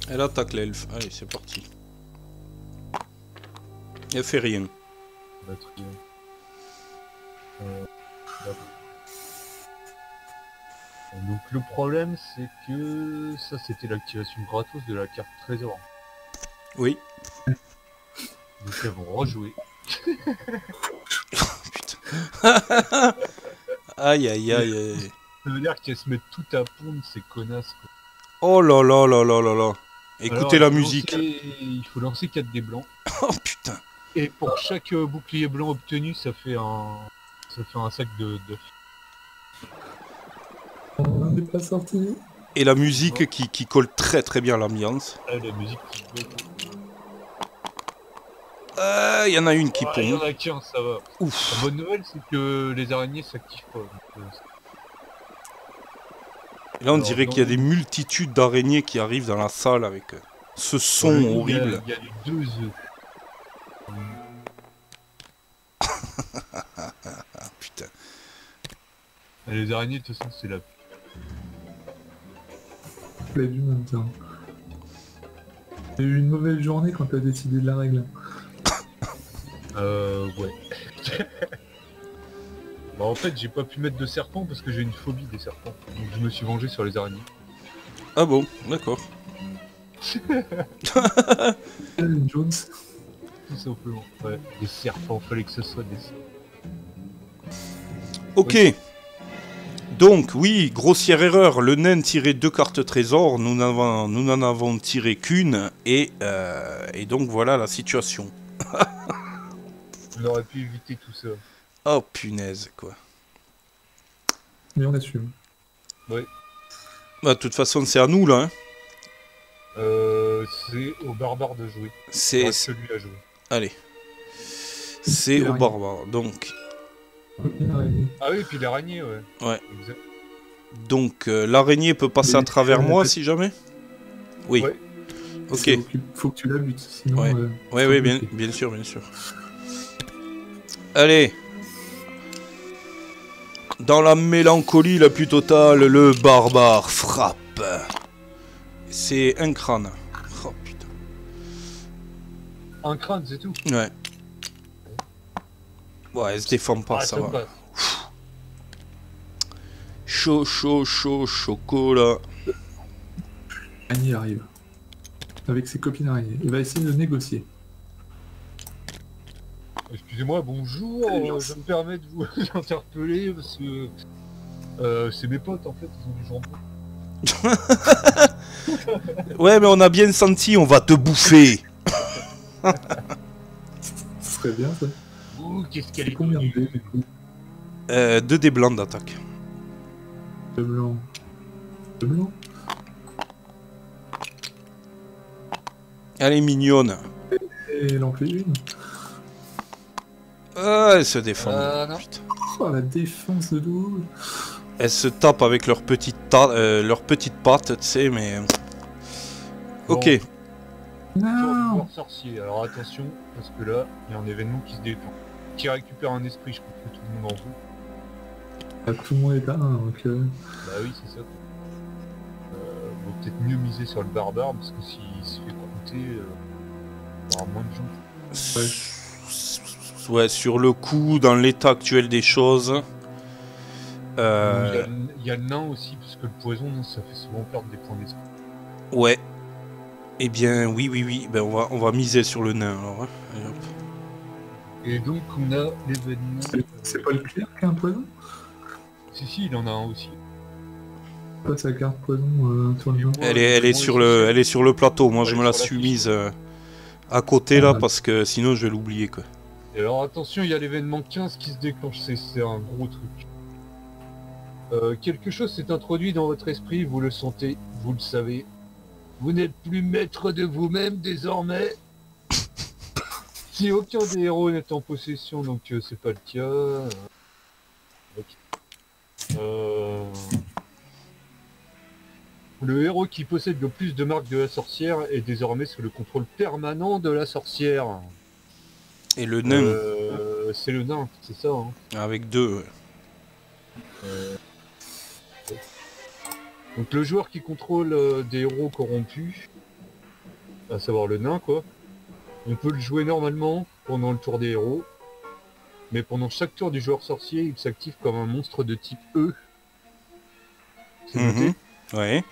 Elle attaque l'elfe. Allez, c'est parti. Elle fait rien. Bah, très bien. D'accord. Donc le problème c'est que ça c'était l'activation gratos de la carte trésor. Oui. Donc elles vont rejouer. Putain. Aïe aïe aïe aïe. Ça veut dire qu'elles se mettent tout à pondre ces connasses quoi. Oh là là là là là là. Écoutez Alors, la musique. Il faut lancer 4 dés blancs. Oh putain. Et pour chaque bouclier blanc obtenu ça fait un sac de On n'est pas sorti. Et la musique qui colle très très bien à l'ambiance. Ah, la musique qui bug. Il y en a une qui Il y en pond. a qu'un, ça va. Ouf. La bonne nouvelle c'est que les araignées s'activent pas. Donc, Et là on alors, dirait qu'il y a des multitudes d'araignées qui arrivent dans la salle avec ce son ouais, horrible. Il y a les 2 œufs. Putain. Les araignées de toute façon c'est la... plaît du monde, ça. T'as eu une mauvaise journée quand t'as décidé de la règle. Ouais. Bah en fait j'ai pas pu mettre de serpent parce que j'ai une phobie des serpents. Donc je me suis vengé sur les araignées. Ah bon, d'accord. Jones. Tout simplement. Ouais. Des serpents, fallait que ce soit des serpents. Ok. Donc, oui, grossière erreur. Le nain tirait 2 cartes trésor. Nous n'en avons tiré qu'une. Et donc, voilà la situation. On aurait pu éviter tout ça. Oh, punaise, quoi. Mais on assume. Ouais. Bah, de toute façon, c'est à nous, là. Hein. C'est aux barbares de jouer. C'est... celui à jouer. Allez. C'est au barbare. Donc... Ah oui, et puis l'araignée, ouais. Ouais. Exact. Donc, l'araignée peut passer à travers moi, si jamais. Oui. Ouais. Ok. Faut que tu la butes, sinon... Ouais. Ouais, c'est bien sûr, bien sûr. Allez. Dans la mélancolie la plus totale, le barbare frappe. C'est un crâne. Oh putain. Un crâne, c'est tout. Ouais. Ouais, elle se déforme pas, ça va. Passe. Chaud, chocolat. Annie arrive. Avec ses copines araignées. Il va essayer de négocier. Excusez-moi, bonjour, je me permets de vous interpeller parce que c'est mes potes en fait, ils ont du jambon. Ouais, mais on a bien senti, on va te bouffer. Ce serait bien, ça. Ouh, qu'est-ce qu'elle C'est est combien de connue. dés, du coup? 2 dés blancs d'attaque. De blanc. De blanc. Elle est mignonne. Et il en fait une. Ah, elle se défend. Non. Putain. Oh, la défense de l'eau. Elles se tapent avec leurs petites pattes, tu sais, mais... Ok. Non. Joueur sorcier, alors attention, parce que là, il y a un événement qui se détend. Qui récupère un esprit, je pense que tout le monde en veut. Ah, tout le monde est à 1, donc... Bah oui, c'est ça. Vaut peut-être mieux miser sur le barbare, parce que s'il se fait compter, il y aura moins de gens. Ouais, sur le coup, dans l'état actuel des choses... Il y a le nain aussi, parce que le poison, ça fait souvent perdre des points d'esprit. Ouais. Eh bien, oui. Ben, on va miser sur le nain, alors. Hein. Allez, hop. Et donc, on a l'événement... C'est pas le clerc qui a un poison? Si, il en a un aussi. Pas sa carte poison sur le jeu. Elle est sur le plateau. Moi, je me la suis mise à côté, là, parce que sinon, je vais l'oublier, quoi. Et alors, attention, il y a l'événement 15 qui se déclenche, c'est un gros truc. Quelque chose s'est introduit dans votre esprit, vous le sentez, vous le savez. Vous n'êtes plus maître de vous-même désormais. Si aucun des héros n'est en possession, donc c'est pas le cas. Ok. Le héros qui possède le plus de marques de la sorcière est désormais sous le contrôle permanent de la sorcière. Et le nain, C'est le nain, c'est ça. Hein. avec 2. Ouais. Donc le joueur qui contrôle des héros corrompus, à savoir le nain quoi, on peut le jouer normalement pendant le tour des héros, mais pendant chaque tour du joueur sorcier, il s'active comme un monstre de type E. C'est noté. Ouais.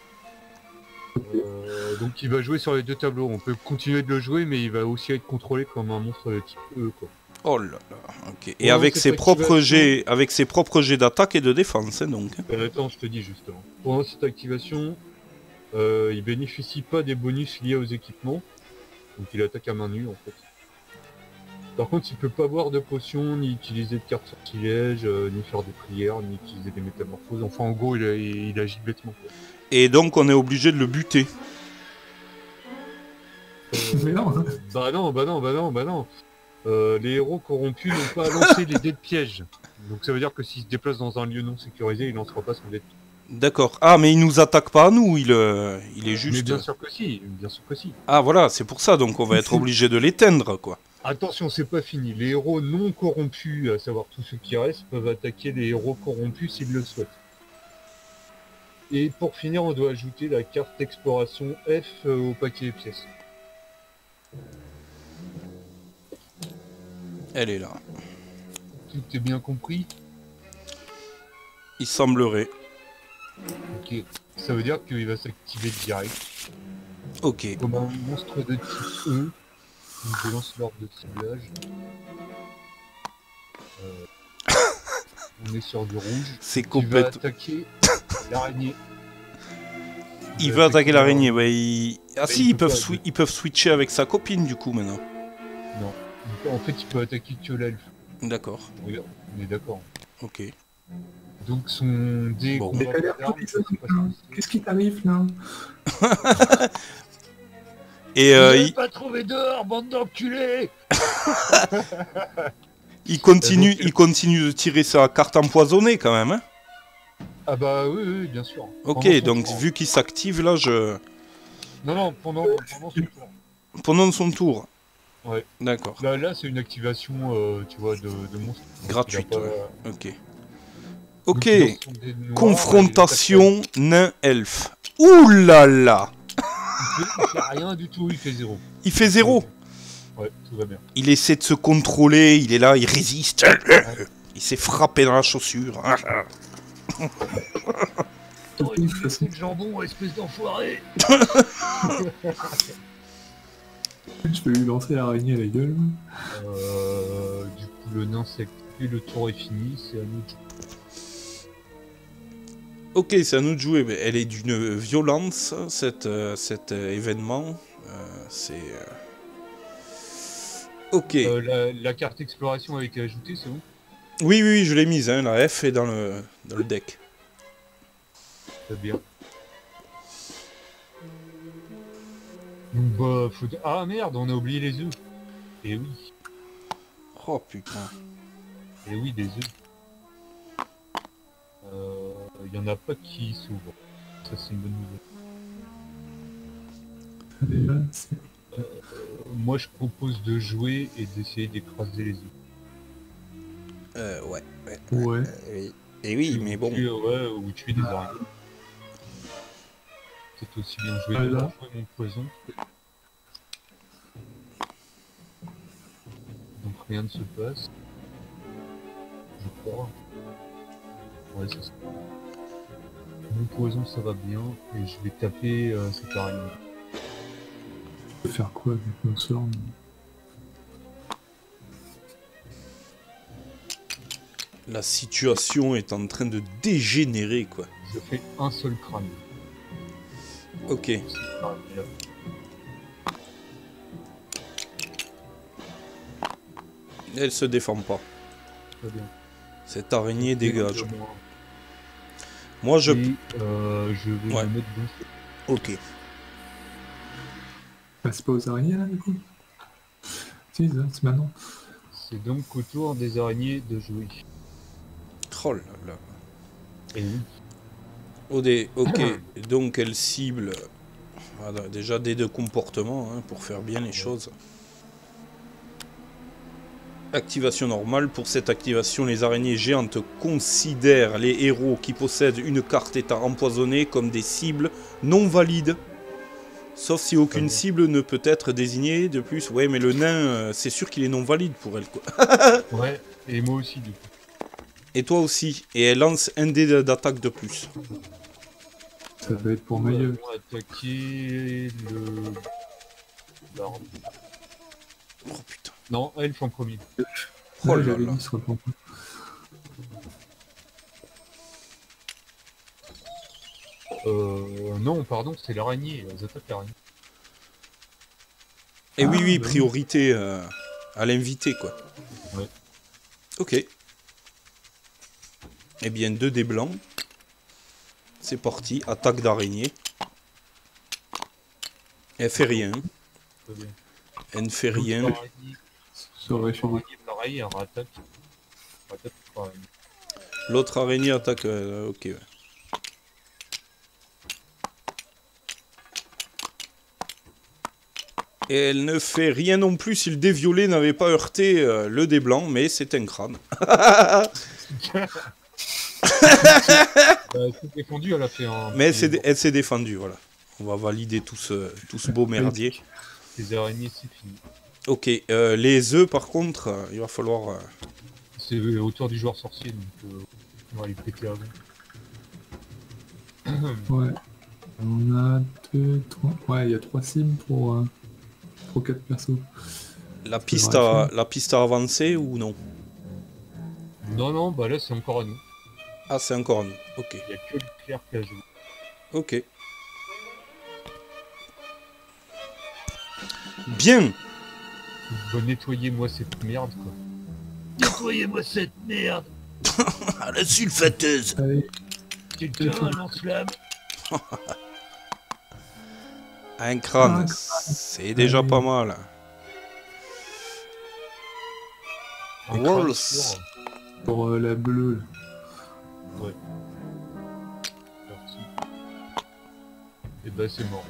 Donc il va jouer sur les deux tableaux, on peut continuer de le jouer, mais il va aussi être contrôlé comme un monstre de type E quoi. Oh là là, ok. Et Pendant avec cette ses propres activation- jets d'attaque et de défense, hein, donc. Attends, je te dis justement. Pendant cette activation, il bénéficie pas des bonus liés aux équipements. Donc il attaque à main nue en fait. Par contre, il peut pas boire de potions, ni utiliser de cartes sortilèges, ni faire des prières, ni utiliser des métamorphoses. Enfin en gros, il agit bêtement. Quoi. Et donc on est obligé de le buter. Mais non, hein. Bah non. Les héros corrompus n'ont pas à lancer les dés de piège. Donc ça veut dire que s'il se déplace dans un lieu non sécurisé, il lancera pas son dé de piège. D'accord. Ah, mais il nous attaque pas à nous, il est juste... Mais bien sûr que si. Ah voilà, c'est pour ça, donc on va être obligé de l'éteindre, quoi. Attention, c'est pas fini. Les héros non corrompus, à savoir tous ceux qui restent, peuvent attaquer les héros corrompus s'ils le souhaitent. Et pour finir, on doit ajouter la carte exploration F au paquet de pièces. Elle est là. Tout est bien compris? Il semblerait. Ok. Ça veut dire qu'il va s'activer direct. Ok. Comme un monstre de type E. Donc je lance l'ordre de ciblage. On est sur du rouge. C'est Tu vas complète. attaquer l'araignée. Il veut attaquer l'araignée. Ouais, Ah Mais si, il ils peut peuvent, pas, ils peuvent switcher avec sa copine du coup maintenant. Non. En fait, il peut attaquer que l'elfe. D'accord. Oui, on est d'accord. Ok. Donc son dé Bon. Mais combat t'as l'air d'armes, tout je sais pas bizarre, hein. ce que c'est. Qu'est-ce qui t'arrive là? Et Vous avez il, pas trouvé dehors, bande d'enculés! il continue de tirer sa carte empoisonnée quand même. Hein. Ah bah oui, bien sûr. Ok, Pendant son donc tour. vu qu'il s'active là, Non, pendant son tour. pendant son tour. Ouais. D'accord. Là c'est une activation, tu vois, de monstre. Gratuite. Il a pas- Ouais. Ok. Donc, Ok. il lance son dé noir, Confrontation nain-elfe. Ouh là là. il fait rien du tout, il fait 0. Il fait 0. Ouais, tout va bien. Il essaie de se contrôler, il est là, il résiste. Il s'est frappé dans la chaussure. T'aurais dû me laisser le jambon, espèce d'enfoiré! Je peux lui lancer l'araignée à la gueule. Du coup, le nain s'est activé, le tour est fini, c'est à nous de jouer. Ok, c'est à nous de jouer, mais elle est d'une violence, cet événement. Ok. La carte exploration a été ajoutée, c'est où? Oui, je l'ai mise, hein, la F est dans le deck. Très bien. Donc bah, faut... Ah merde, on a oublié les œufs. Et oui, Oh putain. des œufs. Il y en a pas qui s'ouvrent. Ça c'est une bonne nouvelle. Déjà, c'est- Moi je propose de jouer et d'essayer d'écraser les œufs. Ouais. Ouais. Oui. Et oui, mais bon. Ou tuer des araignées. C'est aussi bien jouer Ah, de là. jouer mon poison. Donc rien ne se passe. Je crois. Ouais, c'est ça. Mon poison ça va bien et je vais taper cette araignée. On peut faire quoi avec nos sorts? La situation est en train de dégénérer, quoi. Je fais un seul crâne. Ok. Cette araignée-là. Elle se défend pas. Très bien. Cette araignée dégage. Et, Moi, je... je vais Ouais. me mettre dans Ok. Bah, c'est pas aux araignées là du coup? Si, c'est maintenant. C'est donc au tour des araignées de jouer. Oh là là. Et oui. Ok, donc elle cible voilà, déjà des deux comportements hein, pour faire bien les choses. Activation normale. Pour cette activation, les araignées géantes considèrent les héros qui possèdent une carte étant empoisonnée comme des cibles non valides. Sauf si aucune cible ne peut être désignée de plus. Ouais, mais le nain, c'est sûr qu'il est non valide pour elle, quoi. Ouais, et moi aussi du coup. Et toi aussi. Et elle lance un dé d'attaque de plus. Ça va être pour Nous Mailleul. allons attaquer le... l'arbre. Oh putain. Non, elfe en premier. Oh là j'avais là. dit sur le plan. Non, pardon, c'est l'araignée. Elles attaquent l'araignée. Et oui, Ah, oui, bah oui. priorité à l'invité, quoi. Ouais. Ok. Eh bien, 2 dés blancs. C'est parti, attaque d'araignée. Elle fait rien. Très bien. Elle ne fait rien. L'araignée, Ça aurait fait l'araignée, pareil, elle rattaque. Rattaque l'araignée. L'autre araignée attaque. Ok. Ouais. Et elle ne fait rien non plus si le dé violet n'avait pas heurté le dé blanc, mais c'est un crâne. Elle s'est défendue, elle a fait un... Mais elle s'est défendue, voilà. On va valider tout ce beau merdier. Les araignées, c'est fini. Ok, les œufs par contre, il va falloir... C'est autour du joueur sorcier, donc on va les péter avant. Ouais. On a 2, 3... Ouais, il y a 3 cibles pour 4 persos. La piste à avancer ou non? Non, non, bah là c'est encore à nous. Ah, c'est encore à nous, ok. Il n'y a que le clair qui a joué. Ok. Bien. Bon, nettoyez-moi cette merde, quoi. Nettoyez-moi cette merde. À la sulfateuse. Allez, Quelqu'un un lance-flamme. Un crâne, Un crâne. c'est déjà Allez. pas mal. Un Walls. crâne sûr. pour la bleue. Là. Ouais. Parti. Et bah c'est mort.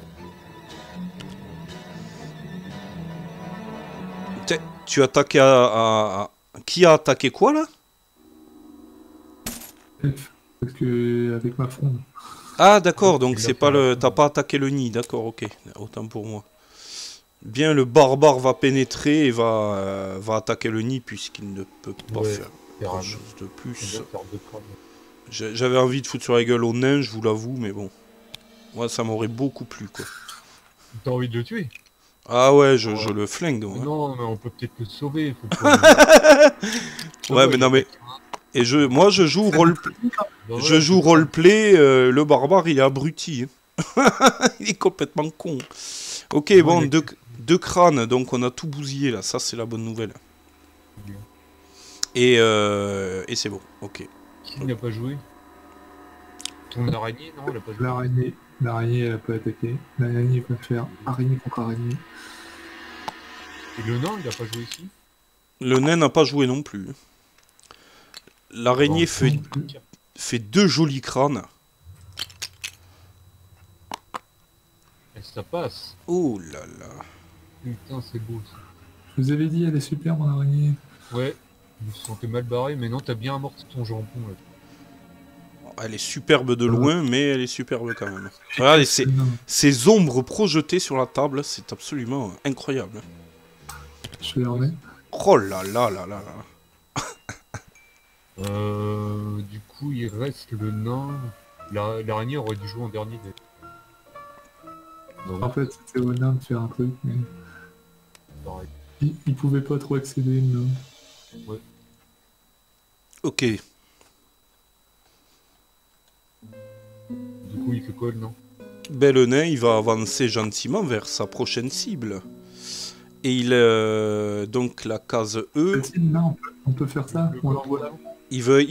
Tu attaquais Qui a attaqué quoi là? F, parce que avec ma fronde. Ah d'accord, donc Il a c'est fait pas la- t'as pas attaqué le nid, d'accord, ok, autant pour moi. Bien, le barbare va pénétrer et va attaquer le nid puisqu'il ne peut pas Ouais, faire carrément. grand chose de On plus. va faire deux crânes. J'avais envie de foutre sur la gueule au nain, je vous l'avoue, mais bon. Moi ça m'aurait beaucoup plu quoi. T'as envie de le tuer? Ah ouais, je le flingue. Ouais, Non, mais on peut peut-être le sauver. Faut pas... ouais mais non mais... Et moi je joue roleplay. Bah ouais, Je joue c'est ça. roleplay, le barbare il est abruti. Hein. Il est complètement con. Ok, Ouais, bon, il a- deux crânes, donc on a tout bousillé là, ça c'est la bonne nouvelle. Bien. Et c'est bon, ok. Qui n'a pas joué? Ton araignée? Non, elle a pas joué. L'araignée, elle a pas attaqué. L'araignée va faire araignée contre araignée. Et le nain, il a pas joué ici? Le nain n'a pas joué non plus. L'araignée Bon, fait deux jolis crânes. Et ça passe. Oh là là. Putain, c'est beau ça. Je vous avais dit, elle est super mon araignée. Ouais, je me sentais mal barré, mais non, t'as bien amorti ton jambon là. Elle est superbe de loin, mais elle est superbe quand même. Regardez, Non, ces ombres projetées sur la table, c'est absolument incroyable. je la remets. Oh là là là là là. Du coup, il reste le nain. L'araignée aurait dû jouer en dernier. En fait, c'était au nain de faire un truc, mais Pareil. il pouvait pas trop accéder. Non. Ok. Du coup, il fait quoi le nain? Ben, le nain, il va avancer gentiment vers sa prochaine cible. Et il... donc la case E, Facile, non, on peut faire ça. On l'envoie là. il veut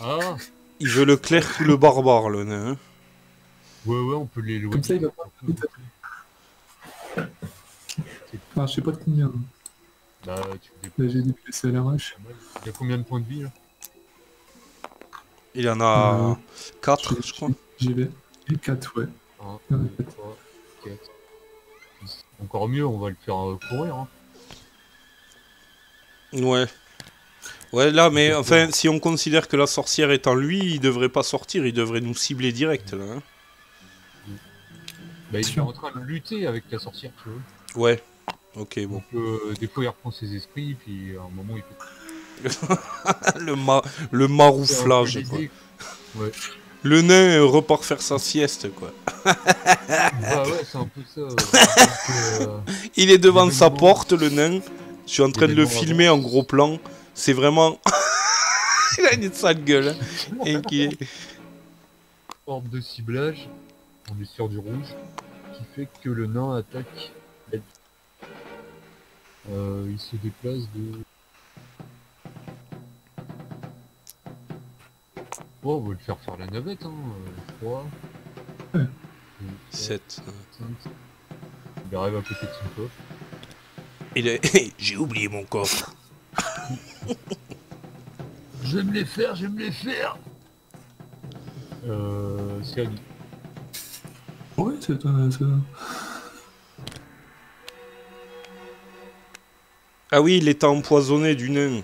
Ah le clerc ou le barbare, le nain. Hein. ouais, ouais, on peut l'éloigner. Comme ça, il va pas. Enfin, je sais pas de combien. Bah, tu Là, déplaces. j'ai déplacé à l'arrache. Il y a combien de points de vie là? Il en a 4, je crois. J'y vais. Et 4, ouais. 1, Il y en a 2, quatre. 3, 4. Encore mieux, on va le faire courir. Hein. Ouais. Ouais, là, mais enfin, si on considère que la sorcière est en lui, il devrait pas sortir, il devrait nous cibler direct, là. Hein. Bah, il est Sûr. en train de lutter avec la sorcière, tu vois. Ouais. Ok, bon. Donc, des fois, il reprend ses esprits, puis à un moment, il peut. Le marouflage, quoi. Ouais. Le nain repart faire sa sieste, quoi. Bah ouais, c'est un peu ça. Il est devant sa Événement. porte, le nain. Je suis en train de le Événement filmer en avance. gros plan. C'est vraiment... Il a une sale gueule. Hein. Et qui est... Porte de ciblage, on est sur du rouge, qui fait que le nain attaque. Il se déplace de... Oh, on va le faire la navette, hein. 3, 7. 5. Il arrive à côté de son coffre. J'ai oublié mon coffre. Je vais me les faire, je vais me les faire. C'est à lui. Ouais, c'est ça. Ah oui, il était empoisonné du nain.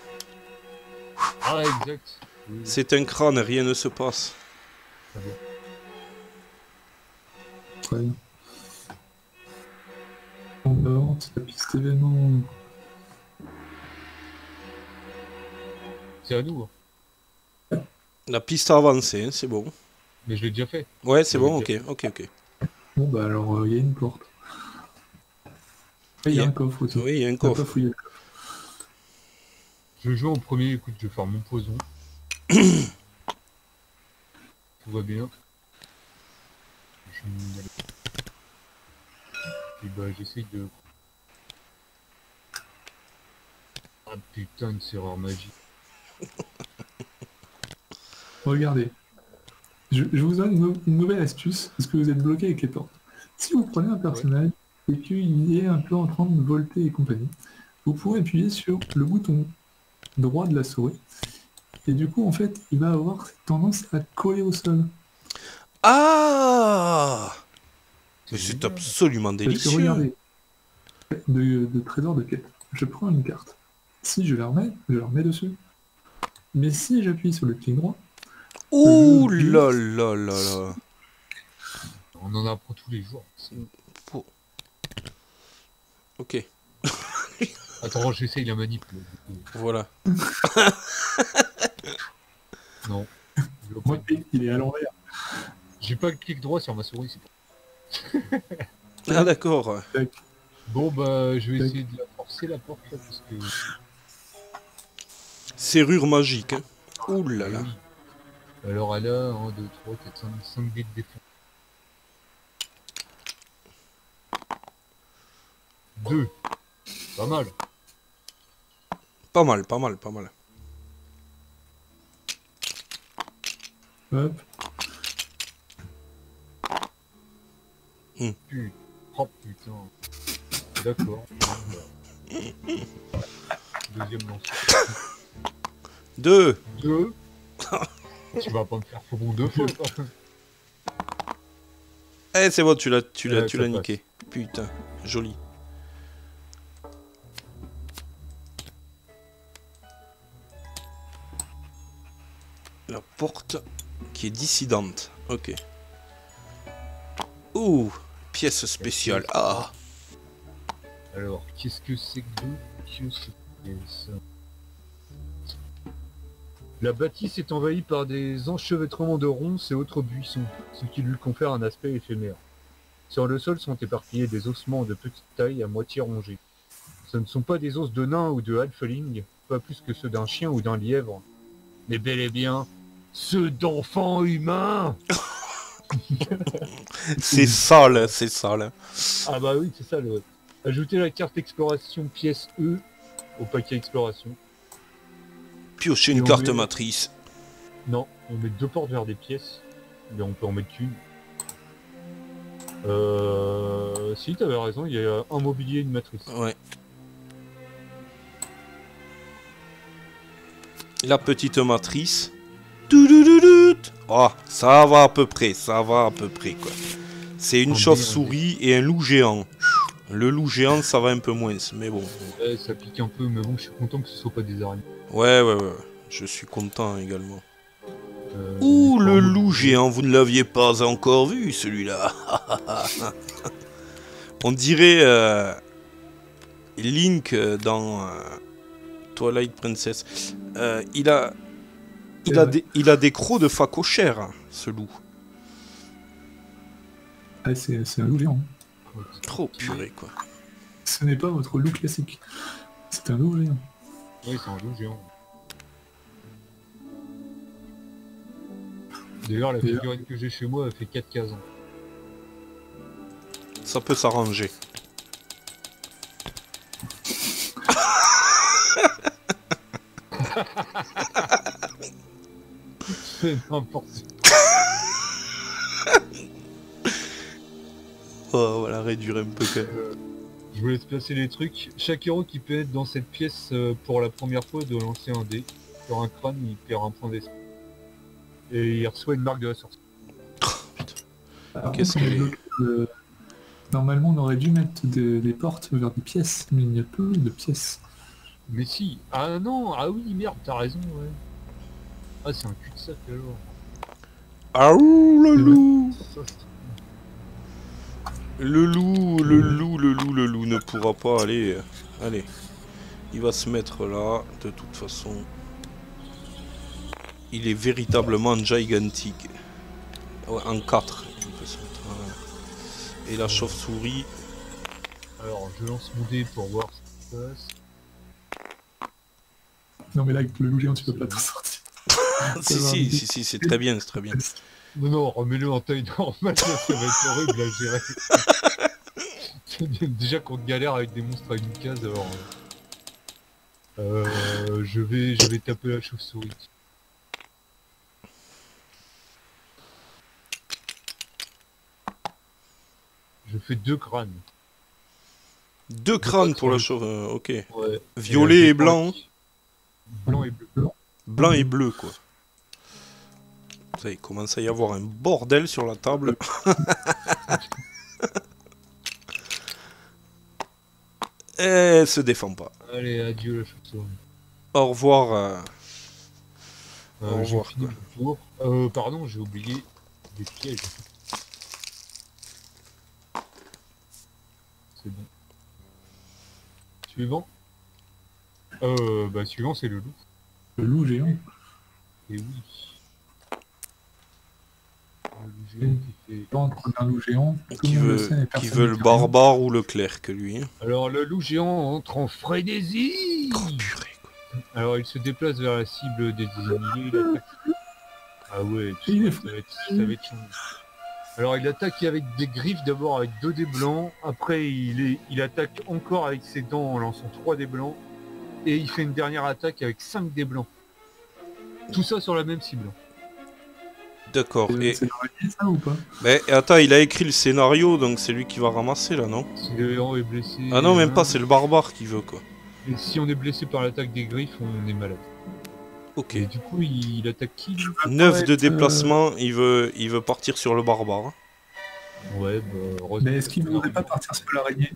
Ah, exact. C'est un crâne, rien ne se passe. Très bien. Très bien. On avance la piste événement. C'est à nous, hein. La piste a avancé, hein, c'est bon. Mais je l'ai déjà fait. Ouais, c'est Oui, bon, ok. ok. Bon bah alors il y a une porte. Il y a un coffre aussi. Oui, il y a un On n'a pas coffre. fouillé le coffre. Je joue en premier, écoute, je vais faire mon poison. Tout va bien. Je vais y aller. Puis bah j'essaye de... Ah putain, une serrure magique. Regardez. Je vous donne une nouvelle astuce, parce que vous êtes bloqué avec les portes. Si vous prenez un personnage et qu'il est un peu en train de volter et compagnie, vous pouvez appuyer sur le bouton droit de la souris. Et du coup, en fait, il va avoir cette tendance à coller au sol. Ah! Mais c'est génial. absolument Parce que délicieux. regardez, de trésor de quête, je prends une carte. Si je la remets dessus. Mais si j'appuie sur le clic droit, Ouh là là là là. On en apprend tous les jours. Ok, Attends, j'essaye la manip. Là, du coup. voilà. Non. moi, il est à l'envers. J'ai pas le clic droit sur ma souris, c'est pas... Ah d'accord. Bon bah je vais essayer de la forcer la porte là parce que... Serrure magique. Hein. Ouh là là. Oui. Alors elle a 1, 2, 3, 4, 5 dés de défense. 2. Pas mal. Pas mal, pas mal, pas mal. Hop. Oh putain. D'accord. Deuxième lance. 2. 2. Tu vas pas me faire faux bon 2 fois. Quoi. Eh c'est bon, tu l'as ça niqué. Putain, joli. La porte qui est dissidente. Ok. Ouh, pièce spéciale. Ah. Alors, qu'est-ce que c'est que ça? La bâtisse est envahie par des enchevêtrements de ronces et autres buissons, ce qui lui confère un aspect éphémère. Sur le sol sont éparpillés des ossements de petite taille à moitié rongés. Ce ne sont pas des os de nain ou de halfling, pas plus que ceux d'un chien ou d'un lièvre, mais bel et bien ceux d'enfants humains. C'est sale, c'est sale. Ah bah oui, c'est ça le... Ajoutez la carte exploration pièce E au paquet exploration. Piocher Et une on carte met- matrice. Non, on met 2 portes vers des pièces, mais on peut en mettre qu'une. Si, t'avais raison, il y a un mobilier et une matrice. Ouais. La petite matrice. Toulouloulout. Oh, ça va à peu près, quoi. C'est une Oh, chauve-souris et un loup géant. Le loup géant, ça va un peu moins, mais bon. Ouais, ça pique un peu, mais bon, je suis content que ce soit pas des araignées. Ouais. Je suis content également. Oh, Ouh, le loup géant, vous ne l'aviez pas encore vu, celui-là. On dirait Link dans Twilight Princess. Il a des crocs de phacochère, ce loup. Ah, c'est un loup géant. Trop purée, quoi. Ce n'est pas votre loup classique. C'est un loup géant. Oui, c'est un loup géant. D'ailleurs, la figurine que j'ai chez moi, elle fait 4 cases. Ça peut s'arranger. C'est n'importe Oh, on va la réduire un peu, quand même. Je vous laisse placer les trucs. Chaque héros qui peut être dans cette pièce pour la première fois doit lancer un dé. Sur un crâne, il perd un point d'esprit. Et il reçoit une marque de la sortie. Alors, Qu'est-ce on est que- bloqué, normalement, on aurait dû mettre des portes vers des pièces, mais il n'y a plus de pièces. Mais si. Ah non, ah oui, merde, t'as raison, ouais. Ah, c'est un cul-de-sac alors. Ah ouh, le loup. Ça, c'est- Le loup ne pourra pas aller. Allez, il va se mettre là. De toute façon, il est véritablement gigantique. Ouais, en 4. Il peut se mettre, voilà. Et la chauve-souris. Alors, je lance mon dé pour voir ce qui se passe. Non, mais là, avec le loup géant, tu peux pas tout sortir. Si, c'est très bien, c'est très bien. Non, non, remets-le en taille normale, ça va être horrible à gérer. Déjà qu'on galère avec des monstres à une case, alors... je vais taper la chauve-souris. Je fais 2 crânes. 2 crânes pour la chauve, ok. Ouais. Violet et blanc. Blanc et bleu. Blanc et bleu, quoi. Ça, il commence à y avoir un bordel sur la table. Elle se défend pas. Allez, adieu la chauve-souris. Au revoir. Au J'ai revoir, fini quoi. le tour. Pardon, j'ai oublié des pièges. C'est bon. Suivant. Bah suivant c'est le loup. Le loup géant. Et oui. Le loup géant qui fait... Là, on prend un loup géant. Tout Qui le monde le veut, sait, mais qui personne veut ne le dit rien. barbare ou le clerc, lui. Hein. Alors le loup géant entre en frénésie. Oh, purée, quoi. Alors il se déplace vers la cible des ennemis, il attaque. Ah ouais, Il est ça va être changé. Alors il attaque avec des griffes d'abord avec 2 dés blancs, après il attaque encore avec ses dents en lançant 3 dés blancs, et il fait une dernière attaque avec 5 dés blancs. Tout ça sur la même cible. D'accord. Et... C'est l'araignée, ça, ou pas? Mais attends, il a écrit le scénario, donc c'est lui qui va ramasser, là, non? Si le héros est blessé... Ah non, même pas, c'est le barbare qui veut, quoi. Et si on est blessé par l'attaque des griffes, on est malade. Ok. Et du coup, il attaque qui lui 9 de déplacement, il veut partir sur le barbare. Hein. Ouais, bah... heureusement. Mais est-ce qu'il ne voudrait pas partir sur l'araignée?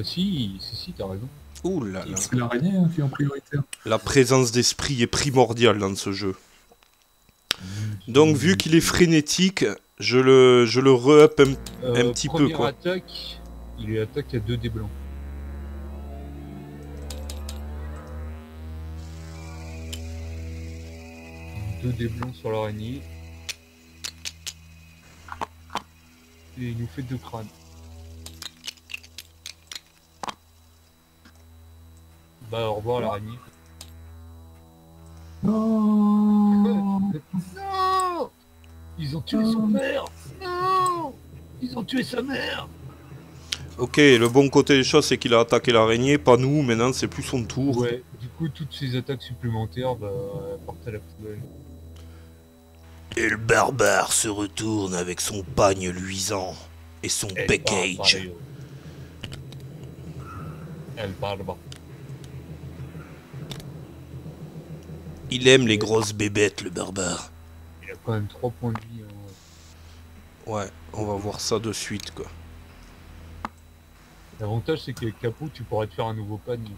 Si, t'as raison. Ouh là là. C'est l'araignée hein, qui est en prioritaire. La présence d'esprit est primordiale dans ce jeu. Donc, vu qu'il est frénétique, je le re-up un petit peu, Première quoi. attaque, il attaque à 2 dés blancs. Deux dés blancs sur l'araignée. Et il nous fait 2 crânes. Bah au revoir l'araignée. Non. Non! Ils ont tué son père! Non! Ils ont tué sa mère! Ok, le bon côté des choses, c'est qu'il a attaqué l'araignée, pas nous, maintenant c'est plus son tour. Ouais, du coup toutes ces attaques supplémentaires, bah, partent à la poubelle. Et le barbare se retourne avec son pagne luisant et son package. Elle parle bas. Il aime les grosses bébêtes, le barbare. Il a quand même 3 points de vie. Hein. Ouais, on va voir ça de suite, quoi. L'avantage c'est qu'avec Capot tu pourrais te faire un nouveau panier.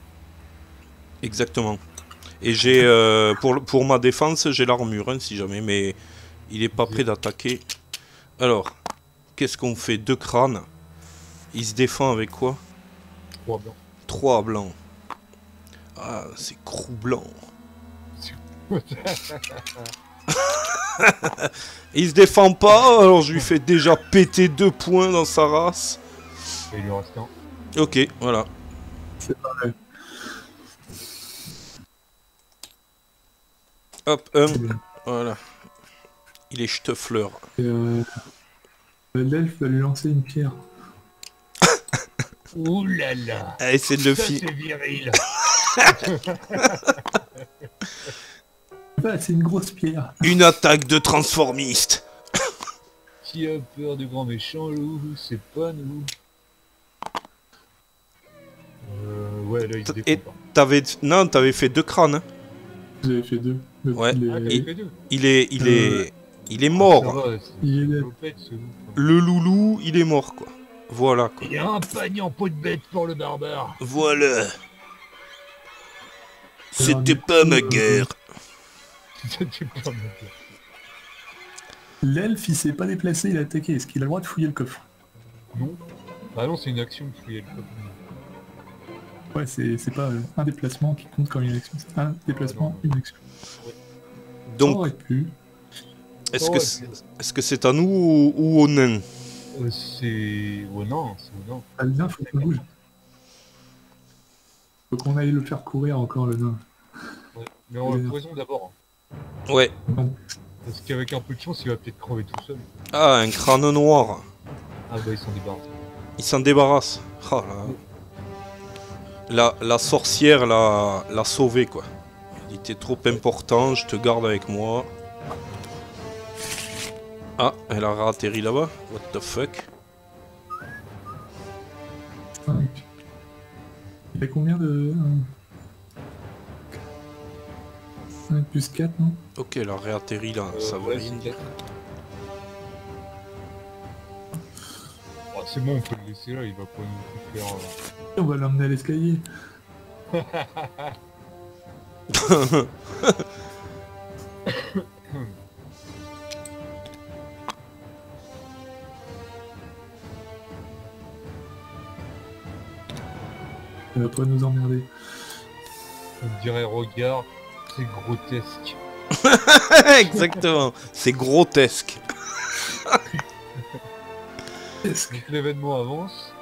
Exactement. Et j'ai, pour ma défense, j'ai l'armure, hein, si jamais, mais il est pas prêt d'attaquer. Alors, qu'est-ce qu'on fait? 2 crânes. Il se défend avec quoi? 3 blancs. 3 blancs. Ah, c'est croublant. Il se défend pas, alors je lui fais déjà péter 2 points dans sa race. Et il lui reste un. Ok, voilà. C'est pas vrai. Hop, voilà. Il est ch'tefleur. Et, l'elfe va lui lancer une pierre. Ouh là là! Allez, c'est de le Ça fi... c'est viril! Bah, c'est une grosse pierre. Une attaque de transformiste. Qui a peur du grand méchant loup? C'est pas nous. Ouais, là il se Et défend pas. Non, t'avais fait 2 crânes. Hein. J'avais fait 2. Ouais. Ah, t'avais fait 2? Il est mort. Ça va, c'est Il est une là. clopette, ce loup. Le loulou, il est mort, quoi. Voilà, quoi. Il y a un panier en peau de bête pour le barbare. Voilà. C'était pas ma guerre. C'était pas mal. L'elfe, il s'est pas déplacé, il a attaqué. Est-ce qu'il a le droit de fouiller le coffre? Non. Ah non, c'est une action de fouiller le coffre. Ouais, c'est pas un déplacement qui compte comme une action. C'est un déplacement, une action. Ça Donc, aurait pu. est-ce que c'est à nous ou aux nains? C'est... Oh non, c'est au nain. Ah, le nain, faut qu'il bouge. Faut qu'on aille le faire courir encore, le nain. Ouais. Mais on le poison d'abord. Ouais. Non. Parce qu'avec un peu de chance, il va peut-être crever tout seul. Ah, un crâne noir. Ah bah, ils s'en débarrassent. Il s'en débarrasse. Ah, la sorcière l'a sauvé, quoi. Il était trop important, je te garde avec moi. Ah, elle a atterri là-bas. What the fuck? 5. Il y a combien de... 5 plus 4, non? Ok, elle a réatterri là, ça veut ouais, rien c'est dire. quatre. Ah, c'est bon, on peut le laisser là, il va pas nous faire... On va l'emmener à l'escalier. Elle va pas nous emmerder. On dirait regard, c'est grotesque. Exactement, c'est grotesque. Donc l'événement avance.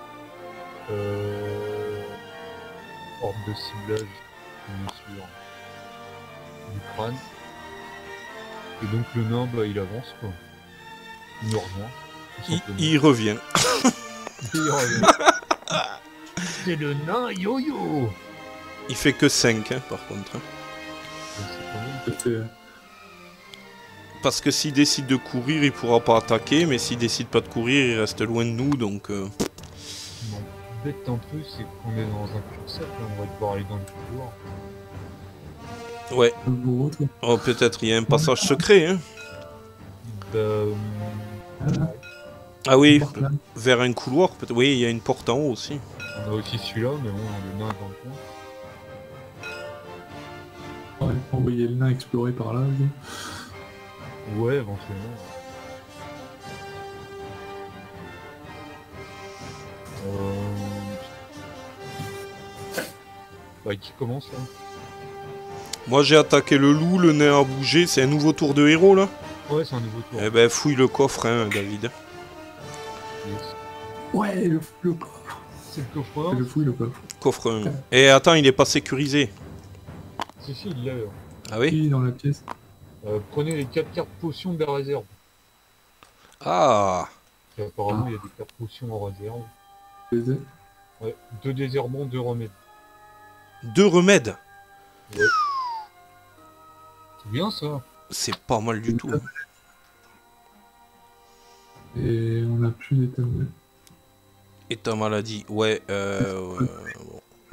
Horde de ciblage, bien sûr, du crâne. Et donc le nain, bah il avance quoi. Il nous rejoint. tout simplement. Il revient. Il revient. C'est le nain yo-yo. Il fait que 5, hein, par contre. Hein. C'est quand même- Parce que s'il décide de courir, il pourra pas attaquer, mais s'il décide pas de courir, il reste loin de nous, donc... Non, bête un peu, c'est qu'on est dans un cul-de-sac, là, on va devoir aller dans le couloir. Ouais. Le bourreau, toi. Oh, peut-être il y a un passage secret, hein. Voilà. Ah oui, Porte là. vers un couloir, peut-être. Oui, il y a une porte en haut aussi. On a aussi celui-là, mais bon, le nain est dans le coin. Ouais, envoyer le nain explorer par là. Ok. Ouais, éventuellement. Bah, qui commence là? Moi j'ai attaqué le loup, le nain a bougé, c'est un nouveau tour de héros là. Ouais, c'est un nouveau tour. Eh ben fouille le coffre, hein, David. Yes. Ouais, le coffre. C'est le coffre Je fouille le coffre. Coffre 1. Et attends, il est pas sécurisé. Si, si, il l'a. Ah oui? Qui dans la pièce? Prenez les 4 cartes potions de la réserve. Ah. Et apparemment, il y a des cartes potions en réserve. Je les ai. Ouais, 2 désherbants, 2 remèdes. 2 remèdes. Ouais. C'est bien ça. C'est pas mal du tout. Et on a plus d'état de... Et ta maladie, ouais, bon,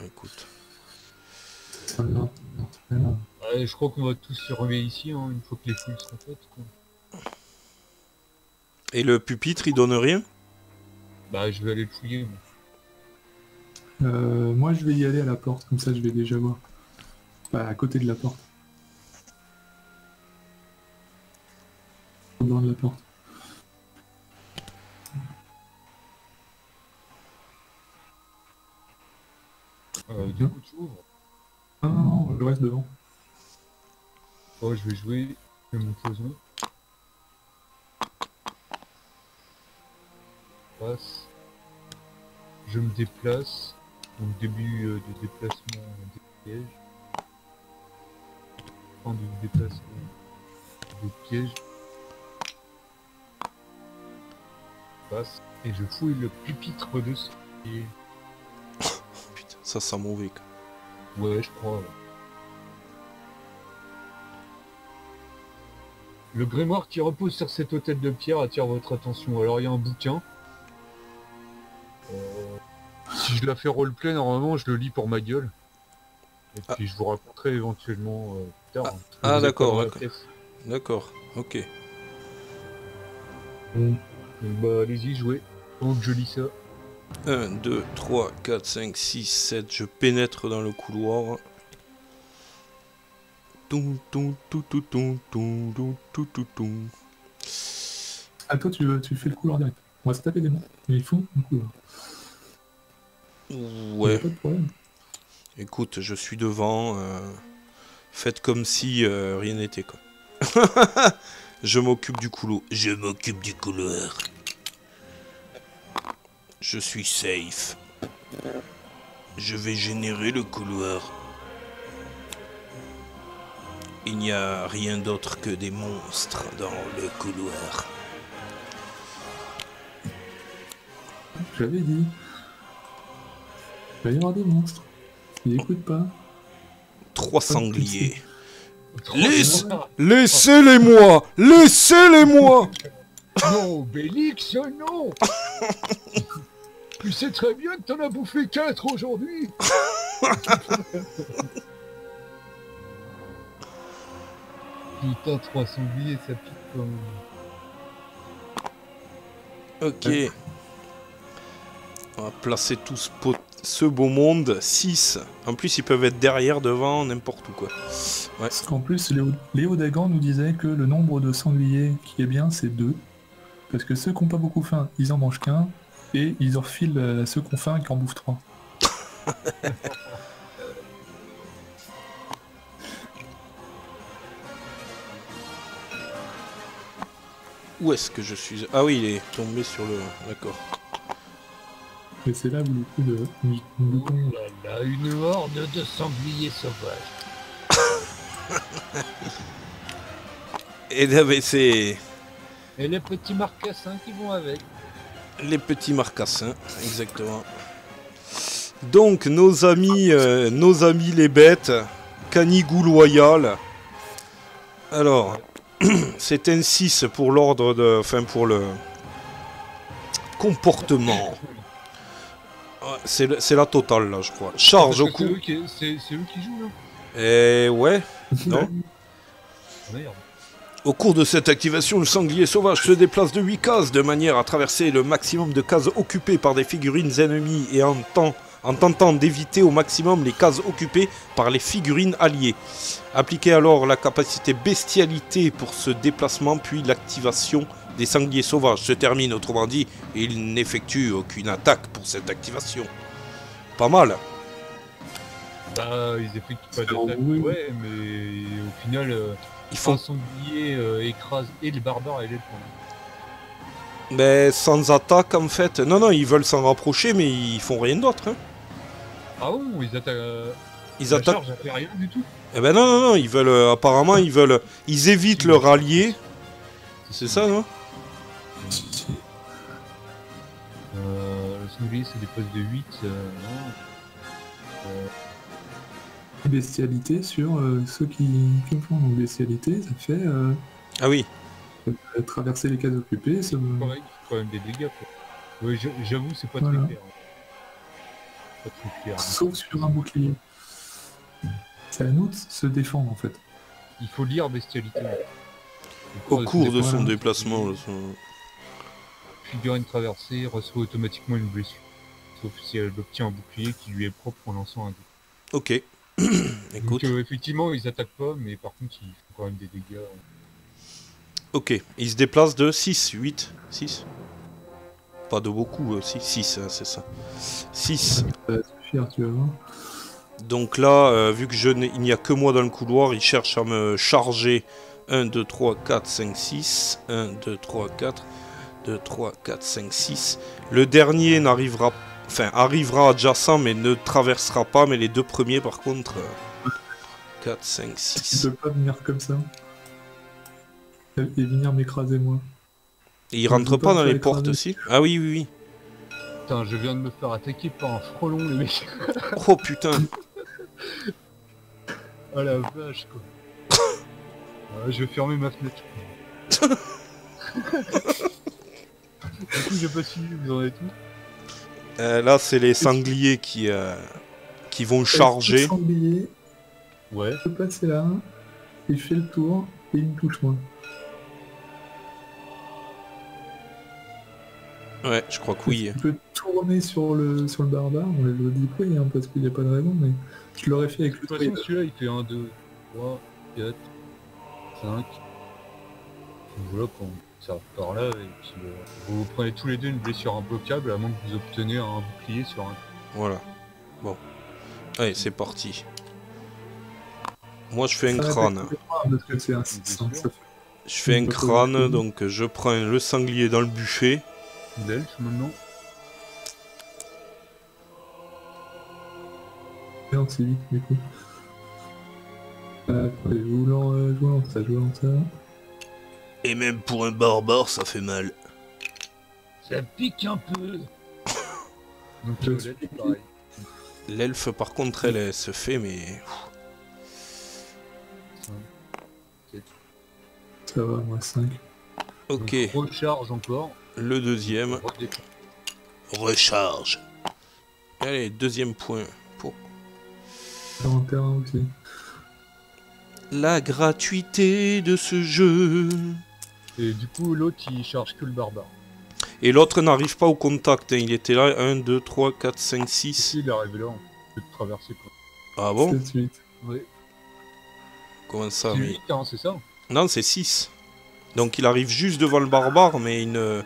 écoute. Ah, non, non, c'est pas grave. Ouais, je crois qu'on va tous se remettre ici, hein, une fois que les fouilles seront faites. Quoi. Et le pupitre, il donne rien? Bah, je vais aller le fouiller. Moi. Moi, je vais y aller à la porte, comme ça je vais déjà voir. Bah, à côté de la porte. Au bord de la porte. Du coup, tu ouvres. Ah non, non, je reste devant. Oh, je vais jouer mon poison. Passe. Je me déplace. Donc début de déplacement des pièges. Fin de déplacement des pièges. Passe. Et je fouille le pupitre de ce pied. Putain, ça sent mauvais. Quoi. Ouais, je crois. Ouais. Le grimoire qui repose sur cet hôtel de pierre attire votre attention. Alors il y a un bouquin. Si je la fais roleplay, normalement je le lis pour ma gueule. Et puis je vous raconterai éventuellement plus tard. Ah, d'accord, Dans la d'accord. pièce. D'accord, ok. Donc bah allez-y, jouez. Pendant que je lis ça. 1, 2, 3, 4, 5, 6, 7, je pénètre dans le couloir. Toum, toum, tout, tout, toum, toum, toum, tout, tout, toum. Ah, toi, tu fais le couloir direct. On va se taper des mains, mais il faut un couloir. Ouais, Pas de problème. écoute, je suis devant. Faites comme si rien n'était, quoi. Je m'occupe du couloir. Je m'occupe du couloir. Je suis safe. Je vais générer le couloir. Il n'y a rien d'autre que des monstres dans le couloir. J'avais dit. Il va y avoir des monstres. Ils écoutent pas. 3 sangliers. Laisse- Laissez-les-moi! Laissez-les-moi! Non, Bélix, non. Tu sais très bien que t'en as bouffé 4 aujourd'hui. Putain, 300 billets, ça pique quand même. Ok. On va placer tout ce beau monde. 6. En plus, ils peuvent être derrière, devant, n'importe où, quoi. Ouais. Parce qu'en plus, Léo Dagan nous disait que le nombre de sangliers qui est bien, c'est 2. Parce que ceux qui n'ont pas beaucoup faim, ils en mangent qu'un. Et ils en refilent à ceux qui ont faim et qui en bouffent 3. Où est-ce que je suis? Ah oui, il est tombé sur le... D'accord. Et c'est là où le coup de mouton. Oh là là, une horde de sangliers sauvages. Et là, mais c'est... Et les petits marcassins qui vont avec. Les petits marcassins, exactement. Donc, nos amis les bêtes, Canigou loyal. Alors, c'est un 6 pour l'ordre de... Enfin, pour le... comportement. Ouais, c'est la totale, là, je crois. Charge au Parce coup. que c'est eux qui jouent, là. Ouais, non. Merde. Au cours de cette activation, le sanglier sauvage se déplace de 8 cases de manière à traverser le maximum de cases occupées par des figurines ennemies et en tentant d'éviter au maximum les cases occupées par les figurines alliées. Appliquez alors la capacité bestialité pour ce déplacement, puis l'activation des sangliers sauvages se termine. Autrement dit, il n'effectue aucune attaque pour cette activation. Pas mal. Bah, ils effectuent pas d'attaque, oui. ouais, mais au final, Ils font... un sanglier écrase et les barbares et les points. Mais sans attaque en fait. Non, ils veulent s'en rapprocher, mais ils font rien d'autre. Hein. Ah bon, ils attaquent. Ils La attaquent. charge, elle fait rien du tout. Eh ben non, ils veulent. Apparemment, ils évitent le rallier. C'est ça, non? Le sanglier, c'est des postes de 8. Non. Bestialité sur ceux qui font. Donc bestialité, ça fait Ah oui. traverser les cases occupées. Ça... Correct, quand même des dégâts, quoi. Oui, j'avoue, c'est pas Voilà. très clair. Pas très clair. Sauf sur un bouclier. C'est à nous de se défendre en fait. Il faut lire bestialité. Au cours de son voilà. déplacement. Figurine traversée reçoit automatiquement une blessure. Sauf si elle obtient un bouclier qui lui est propre en lançant un dé. Ok. Écoute. Donc effectivement, ils attaquent pas, mais par contre, ils font quand même des dégâts. Ok. Ils se déplacent de 6, 8, 6. Pas de beaucoup, 6, hein, c'est ça. 6. Ça va suffire, tu vas voir. Donc là, vu que il n'y a que moi dans le couloir, il cherche à me charger. 1, 2, 3, 4, 5, 6. 1, 2, 3, 4. 2, 3, 4, 5, 6. Le dernier n'arrivera... Enfin, arrivera adjacent, mais ne traversera pas. Mais les deux premiers, par contre... 4, 5, Tu 6. peux pas venir comme ça. Et venir m'écraser moi. Et il rentre pas dans les portes écraser. aussi? Ah oui, oui, oui. Putain, je viens de me faire attaquer par un frelon, le mec. Oh putain. Oh la vache, quoi. Je vais fermer ma fenêtre. Du coup, j'ai pas suivi, vous en êtes où? Là, c'est les sangliers qui vont charger. Le sanglier, Ouais. je peux passer là, il fait le tour et il me touche moi. Ouais, je crois que oui. Tu peux tourner sur le barbare, on le dit pas, hein, parce qu'il n'y a pas de raison, mais je l'aurais fait avec De le toute façon, truc. celui-là, il fait 1, 2, 3, 4, 5. Voilà, quand ça par là, et puis vous prenez tous les deux une blessure imbloquable à moins que vous obteniez un bouclier sur un. Voilà. Bon. Allez, c'est parti. Moi, je fais un Ça crâne. répète parce que c'est un 6, hein, ça fait- Je fais un crâne, donc je prends le sanglier dans le buffet. L'elfe maintenant. Non, c'est 8 du coup. Attendez, je vous lance ça. Et même pour un barbare, ça fait mal. Ça pique un peu. Donc Je l'elfe, pareil. L'elfe, par contre, elle se fait, mais... Ça va, moi 5. Ok, Donc, recharge encore. le deuxième. Redécolle. Recharge. Allez, deuxième point. Pour 41 aussi. la gratuité de ce jeu. Et du coup, l'autre il charge que le barbare. Et l'autre n'arrive pas au contact, hein. Il était là, 1, 2, 3, 4, 5, 6. Si, il est arrivé là, on peut traverser quoi. Ah bon? 7, 8. Ouais. Comment ça, C'est mais... 8, hein, c'est ça? Non, c'est 6. Donc il arrive juste devant le barbare, mais il ne...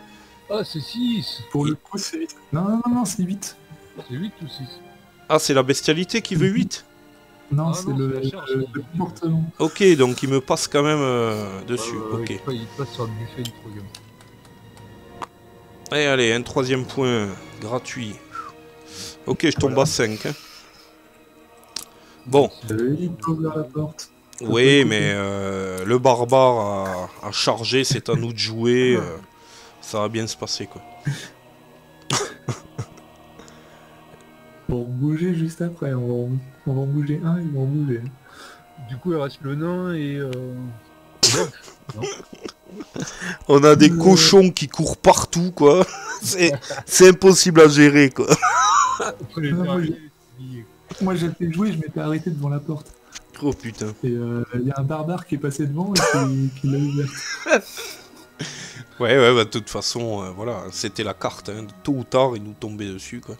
Ah, c'est 6. Pour le coup, c'est 8. Non, c'est 8. C'est 8 ou 6? Ah, c'est la bestialité qui veut 8? Non, Ah c'est non, le c'est la charge, le c'est le comportement. Ok, donc il me passe quand même dessus. Ok. Il passe sur le buffet une fois comme ça. Allez, un troisième point gratuit. Ok, je tombe à 5. Hein. Bon, Il ouvre la porte. oui, mais le barbare a chargé, c'est à nous de jouer. Ça va bien se passer, quoi. On va bouger juste après. On va en bouger un, ils vont en bouger. Du coup, il reste le nain et l'elfe, non? On a des cochons qui courent partout, quoi. C'est impossible à gérer, quoi. Après les Non, moi, derniers, Moi, j'ai fait jouer, je m'étais arrêté devant la porte. Oh putain. Et il y a un barbare qui est passé devant et qui l'a ouverte. Ouais, bah de toute façon, voilà, c'était la carte. Hein. Tôt ou tard, il nous tombait dessus, quoi.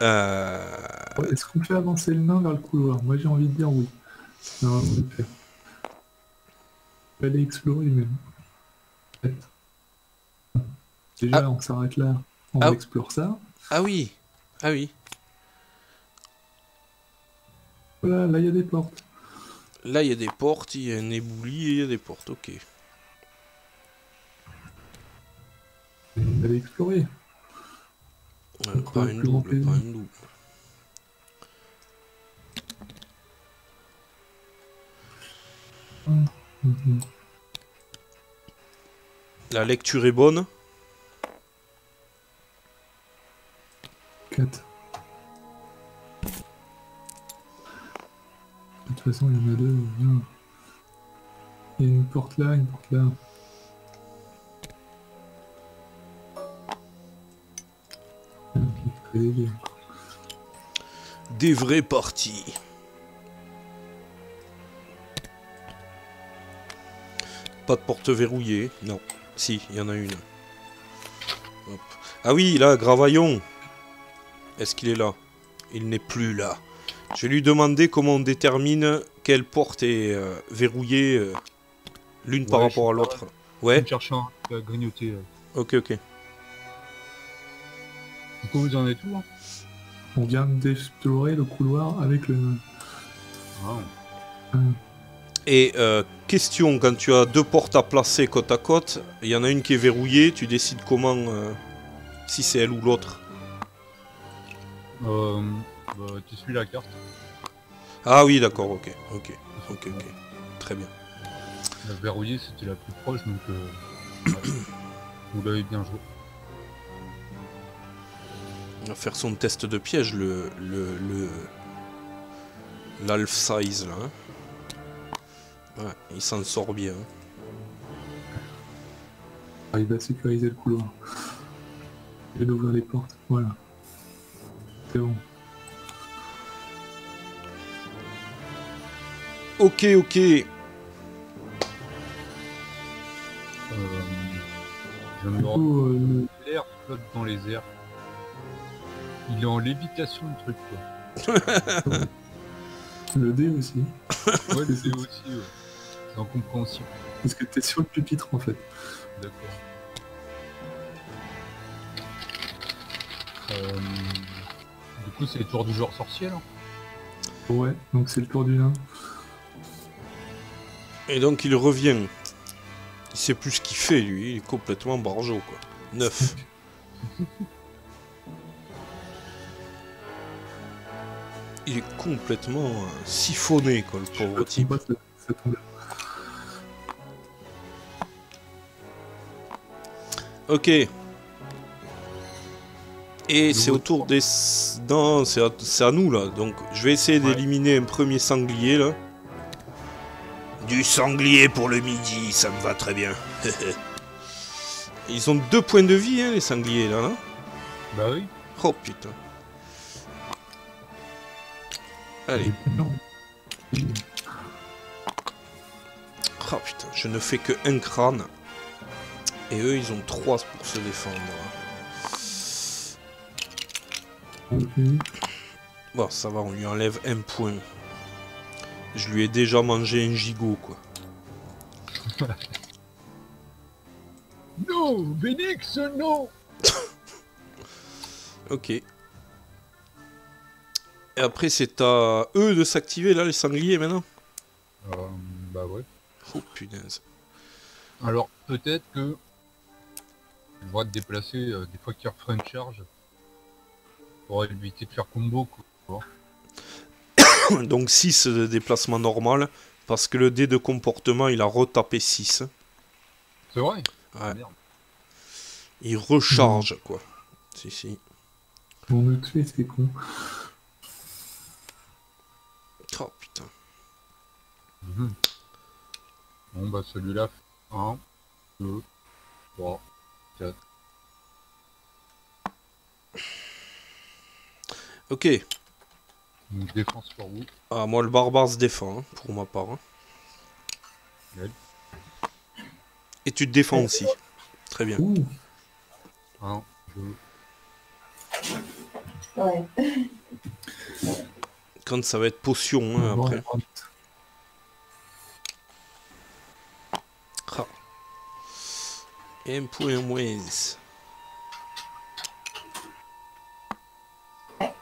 Est-ce qu'on fait avancer le nain vers le couloir? Moi, j'ai envie de dire oui. Non, c'est le fait. On va aller explorer même. Peut-être. Déjà, on s'arrête là. On explore ça. Ah oui. Ah oui. Voilà, là, il y a des portes. Là, il y a des portes, il y a un éboulis et il y a des portes, ok. On va aller explorer. Pas une double, pas une double. La lecture est bonne. 4. De toute façon, il y en a deux. Bien. Il y a une porte là, une porte là. Des vraies parties. Pas de porte verrouillée. Non. Si, il y en a une. Hop. Ah oui, là, Gravaillon. Est-ce qu'il est là? Il n'est plus là. Je vais lui demander comment on détermine quelle porte est verrouillée l'une par rapport à l'autre. Ouais. Je cherche un à grignoter. Ok. Du coup, vous en êtes où, hein? On vient d'explorer le couloir avec le nain. Et question, quand tu as deux portes à placer côte à côte, il y en a une qui est verrouillée, tu décides comment, si c'est elle ou l'autre. Tu suis la carte. Ah oui, d'accord, ok. Très bien. La verrouillée, c'était la plus proche, donc vous l'avez bien joué. On va faire son test de piège, l'Alf Size, là. Hein. Ouais, il s'en sort bien. Il va sécuriser le couloir. Il va ouvrir les portes. Voilà. C'est bon. Ok. Je me Du coup, l'air flotte dans les airs. Il est en lévitation, le truc, quoi. Le dé aussi. Ouais, le dé aussi, ouais. C'est incompréhensible. Parce que t'es sur le pupitre en fait. D'accord. Du coup, c'est le tour du joueur sorcier, là. Ouais, donc c'est le tour du nain. Et donc il revient. Il sait plus ce qu'il fait, lui. Il est complètement barjot, quoi. 9. Il est complètement siphonné, quoi, le pauvre type. Combat, ça tombe bien. Ok. Et c'est au tour des... Non, c'est à nous, là. Donc, je vais essayer d'éliminer un premier sanglier, là. Du sanglier pour le midi, ça me va très bien. Ils ont 2 points de vie, hein, les sangliers, là, hein. Bah oui. Oh, putain. Allez. Oh, putain, je ne fais que un crâne. Et eux, ils ont 3 pour se défendre. Bon, ça va, on lui enlève un point. Je lui ai déjà mangé un gigot, quoi. Non, Bénix, non. Ok. Et après, c'est à eux de s'activer, là, les sangliers, maintenant. Bah ouais. Oh, punaise. Alors, peut-être que... On va te déplacer des fois qu'il refera une charge. Pour éviter de faire combo, quoi. Donc 6 de déplacement normal, parce que le dé de comportement, il a retapé 6. C'est vrai. Ouais. Merde. Il recharge, quoi. Si, si. Pour me tuer, c'est con. Oh, putain. Bon, bah celui-là, 1, 2, 3, 4. Ok. Donc défense pour vous. Ah, moi, le barbare se défend, hein, pour ma part. Hein. Ouais. Et tu te défends aussi. Très bien. Ouh, 1, 2. Ouais. Quand ça va être potion, hein, bon, après. Ah. Et un point moins.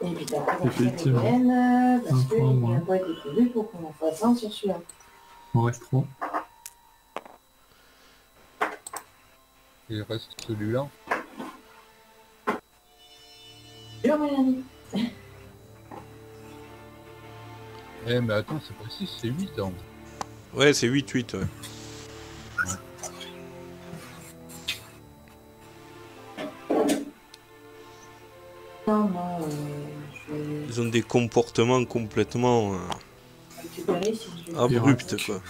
Et puis t'as pas Effectivement. parce Un qu'il point n'a moins. pas été prévu pour qu'on en fasse un sur celui-là. il en reste 3. Et il reste celui-là. Jure, mon ami. Eh mais attends, c'est pas 6, c'est 8 hein. Ouais, c'est 8-8, ouais. Non, non, je vais Ils ont des comportements complètement récupérer si je... abrupts, quoi.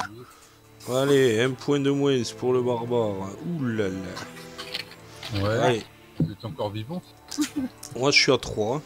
Allez, un point de moins pour le barbare. Ouh là là. Ouais. Allez, Vous êtes encore vivant. moi je suis à 3.